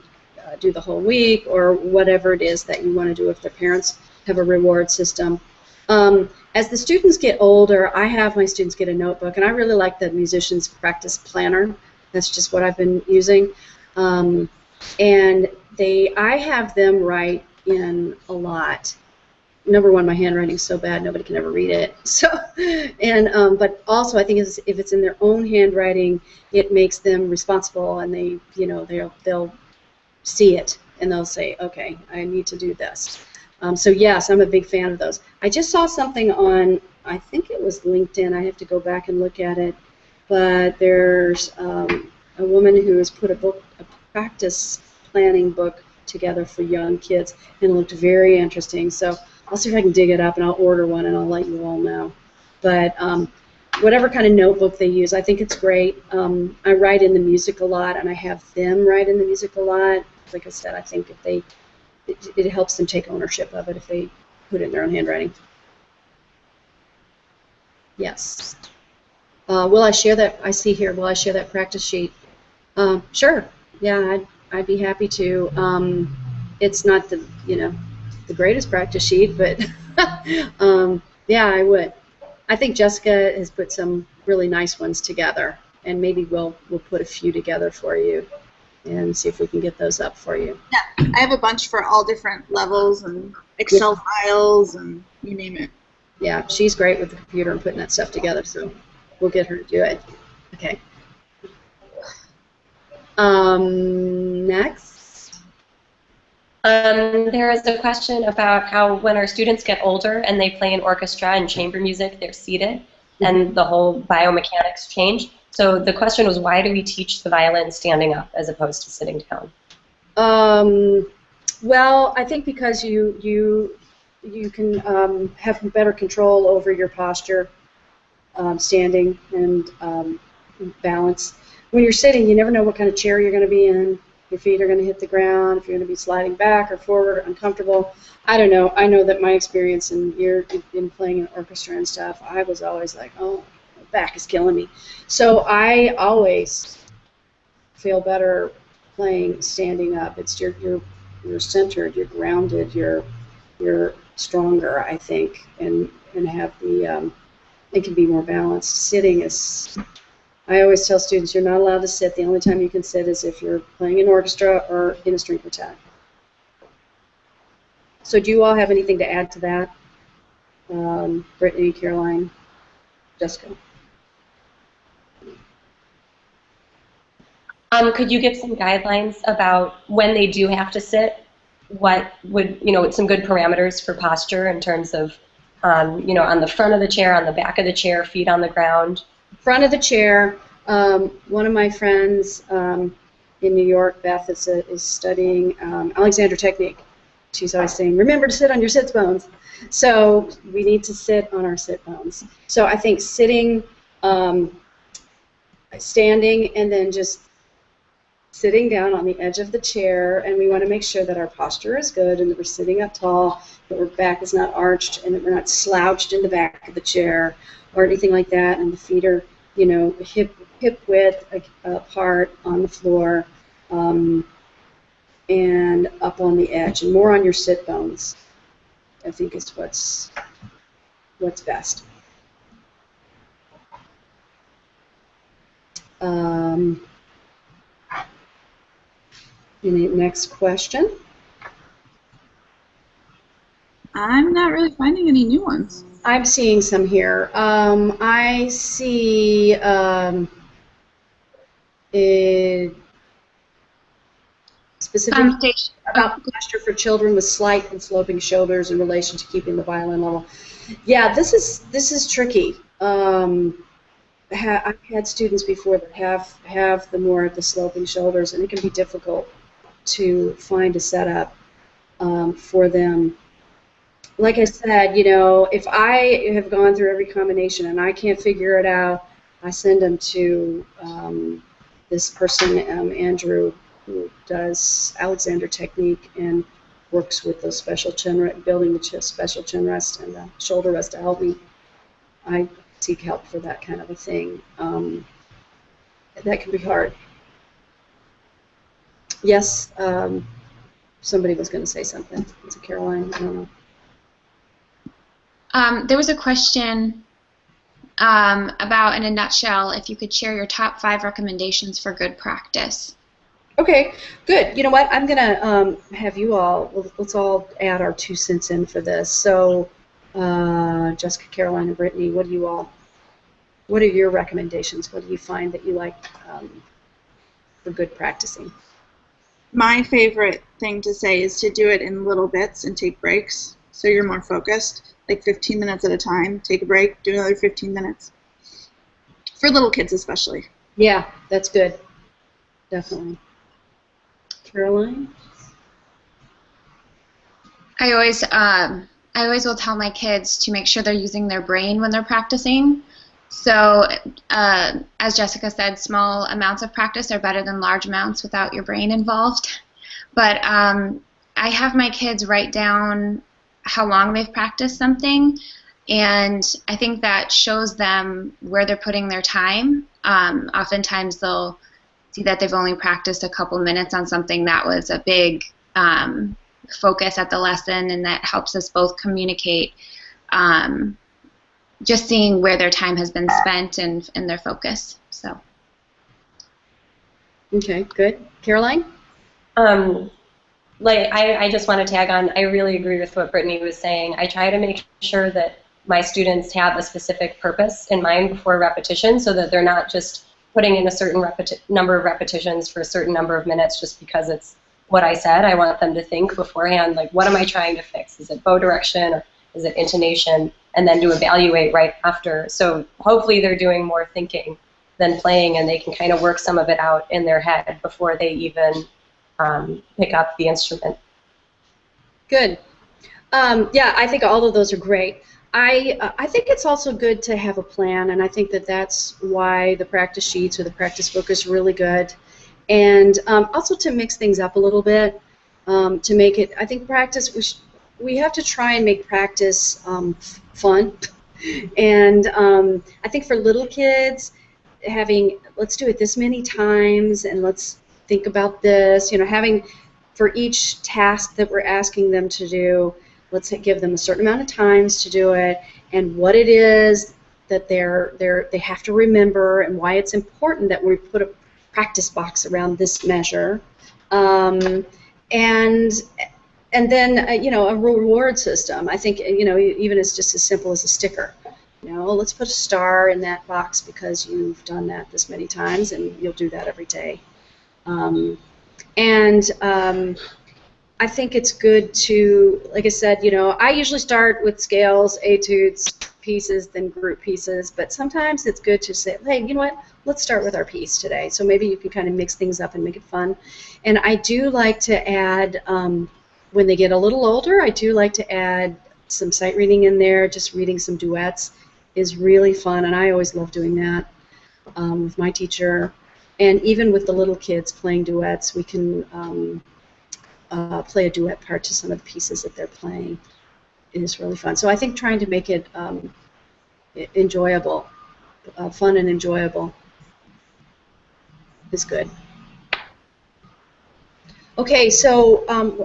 do the whole week, or whatever it is that you want to do if their parents have a reward system. As the students get older, I have my students get a notebook, and I really like the musician's practice planner. That's just what I've been using. And I have them write in a lot. Number one, my handwriting's so bad nobody can ever read it. So, and but also I think if it's in their own handwriting, it makes them responsible, and they, you know, they'll see it and they'll say, okay, I need to do this. So yes, I'm a big fan of those. I just saw something on, I think it was LinkedIn. I have to go back and look at it, but there's a woman who has put a practice planning book together for young kids, and it looked very interesting. So I'll see if I can dig it up, and I'll order one, and I'll let you all know. But whatever kind of notebook they use, I think it's great. I write in the music a lot, and I have them write in the music a lot. Like I said, I think if it helps them take ownership of it if they put it in their own handwriting. Yes. Will I share that? I see here. Will I share that practice sheet? Sure. Yeah, I'd be happy to. It's not the the greatest practice sheet, but yeah, I would. I think Jessica has put some really nice ones together, and maybe we'll put a few together for you and see if we can get those up for you. Yeah, I have a bunch for all different levels and Excel files and you name it. Yeah, she's great with the computer and putting that stuff together, so we'll get her to do it. Okay. Next. There is a question about how when our students get older and they play in orchestra and chamber music, they're seated, and the whole biomechanics change. So the question was, why do we teach the violin standing up as opposed to sitting down? Well, I think because you can have better control over your posture, standing, and balance. When you're sitting, you never know what kind of chair you're going to be in. Your feet are going to hit the ground, if you're going to be sliding back or forward or uncomfortable. I don't know. I know that my experience in playing in orchestra and stuff, I was always like, oh, my back is killing me. So I always feel better playing standing up. It's you're centered, you're grounded, you're stronger, I think, and have the it can be more balanced. Sitting is, I always tell students, you're not allowed to sit. The only time you can sit is if you're playing in orchestra or in a string quartet. So do you all have anything to add to that? Brittany, Caroline, Jessica? Could you give some guidelines about when they do have to sit? What would, some good parameters for posture in terms of, on the front of the chair, on the back of the chair, feet on the ground? Front of the chair. One of my friends in New York, Beth, is studying Alexander technique. She's always saying, remember to sit on your sits bones. So we need to sit on our sit bones. So I think sitting, standing, and then just sitting down on the edge of the chair, and we want to make sure that our posture is good and that we're sitting up tall, that our back is not arched, and that we're not slouched in the back of the chair or anything like that, and the feet are, hip width apart on the floor, and up on the edge, and more on your sit bones, I think is what's best. Any next question? I'm not really finding any new ones. I'm seeing some here. I see a specific about posture for children with slight and sloping shoulders in relation to keeping the violin level. Yeah, this is tricky. I've had students before that have the more of the sloping shoulders, and it can be difficult to find a setup for them. Like I said, you know, if I have gone through every combination and I can't figure it out, I send them to this person, Andrew, who does Alexander technique and works with those special chin, building the special chin rest and the shoulder rest to help me. I seek help for that kind of a thing. That can be hard. Yes, somebody was going to say something. Was it Caroline? I don't know. There was a question about, in a nutshell, if you could share your top 5 recommendations for good practice. Okay, good. You know what? I'm going to have you all, let's all add our 2 cents in for this. So, Jessica, Caroline, and Brittany, what are your recommendations? What do you find that you like for good practicing? My favorite thing to say is to do it in little bits and take breaks so you're more focused, like 15 minutes at a time. Take a break, do another 15 minutes. For little kids especially. Yeah, that's good. Definitely. Caroline? I always will tell my kids to make sure they're using their brain when they're practicing. So, as Jessica said, small amounts of practice are better than large amounts without your brain involved. But I have my kids write down how long they've practiced something, and I think that shows them where they're putting their time. Oftentimes they'll see that they've only practiced a couple minutes on something that was a big focus at the lesson, and that helps us both communicate. Just seeing where their time has been spent and their focus. So. Okay, good. Caroline? I just want to tag on. I really agree with what Brittany was saying. I try to make sure that my students have a specific purpose in mind before repetition, so that they're not just putting in a certain number of repetitions for a certain number of minutes just because it's what I said. I want them to think beforehand, like, what am I trying to fix? Is it bow direction, or is it intonation? And then to evaluate right after. So hopefully they're doing more thinking than playing, and they can kind of work some of it out in their head before they even pick up the instrument. Good. Yeah, I think all of those are great. I think it's also good to have a plan, and I think that that's why the practice sheets or the practice book is really good. And also to mix things up a little bit, to make it, I think practice, we have to try and make practice fun. And I think for little kids, having, let's do it this many times, and let's think about this, you know, having for each task that we're asking them to do, let's give them a certain amount of times to do it, and what it is that they have to remember, and why it's important that we put a practice box around this measure, and then you know, a reward system. I think, you know, even it's just as simple as a sticker. You know, let's put a star in that box because you've done that this many times, and you'll do that every day. I think it's good to, like I said, you know, I usually start with scales, etudes, pieces, then group pieces, but sometimes it's good to say, hey, you know what, let's start with our piece today. So maybe you can kind of mix things up and make it fun. And I do like to add, when they get a little older, I do like to add some sight reading in there. Just reading some duets is really fun, and I always love doing that with my teacher. And even with the little kids playing duets, we can play a duet part to some of the pieces that they're playing. It is really fun. So I think trying to make it enjoyable, fun and enjoyable is good. Okay, so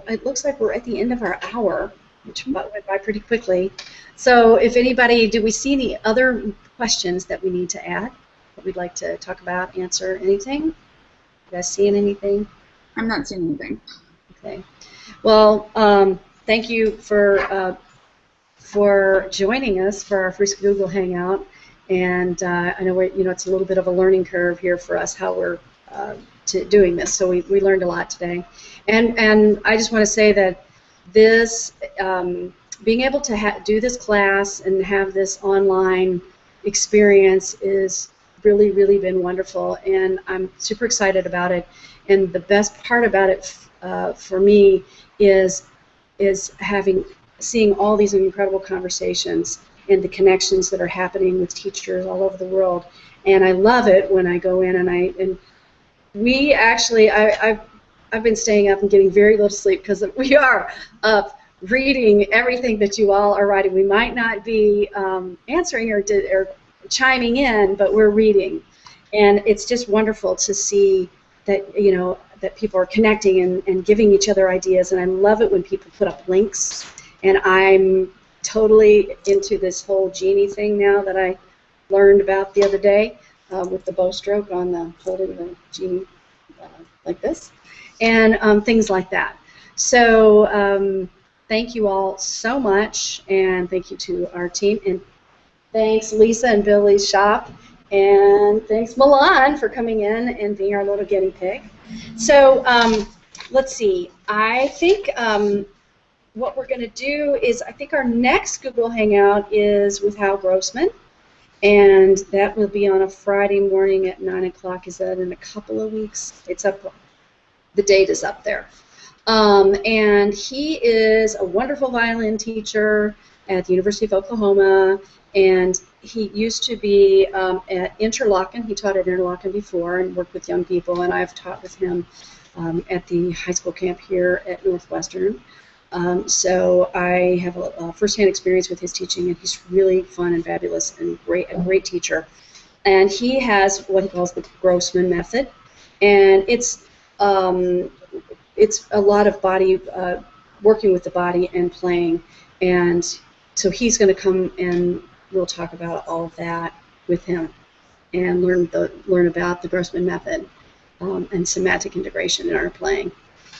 it looks like we're at the end of our hour, which went by pretty quickly. So if anybody, do we see any other questions that we need to add, that we'd like to talk about, answer, anything? You guys seeing anything? I'm not seeing anything. Okay. Well, thank you for for joining us for our first Google Hangout. And I know it's a little bit of a learning curve here for us how we're doing this. So we learned a lot today. And I just want to say that this being able to do this class and have this online experience is really, really been wonderful, and I'm super excited about it. And the best part about it for me is seeing all these incredible conversations and the connections that are happening with teachers all over the world. And I love it when I go in and we actually I've been staying up and getting very little sleep because we are up reading everything that you all are writing. We might not be answering or chiming in, but we're reading, and it's just wonderful to see that that people are connecting and giving each other ideas. And I love it when people put up links, and I'm totally into this whole genie thing now that I learned about the other day with the bow stroke on the holding the genie like this, and things like that. So thank you all so much, and thank you to our team, and thanks Lisa and Billy's shop, and thanks Milan for coming in and being our little guinea pig. So let's see, I think what we're going to do is, I think our next Google Hangout is with Hal Grossman, and that will be on a Friday morning at 9 o'clock. Is that in a couple of weeks? It's up, the date is up there. And he is a wonderful violin teacher at the University of Oklahoma, and he used to be at Interlochen. He taught at Interlochen before and worked with young people, and I've taught with him at the high school camp here at Northwestern. So I have a first-hand experience with his teaching, and he's really fun and fabulous and a great teacher. And he has what he calls the Grossman method, and it's a lot of body, working with the body and playing. And so he's going to come and we'll talk about all of that with him and learn about the Grossman method and semantic integration in our playing.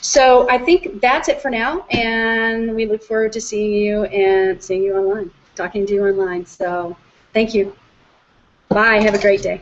So I think that's it for now, and we look forward to seeing you online, talking to you online. So thank you. Bye. Have a great day.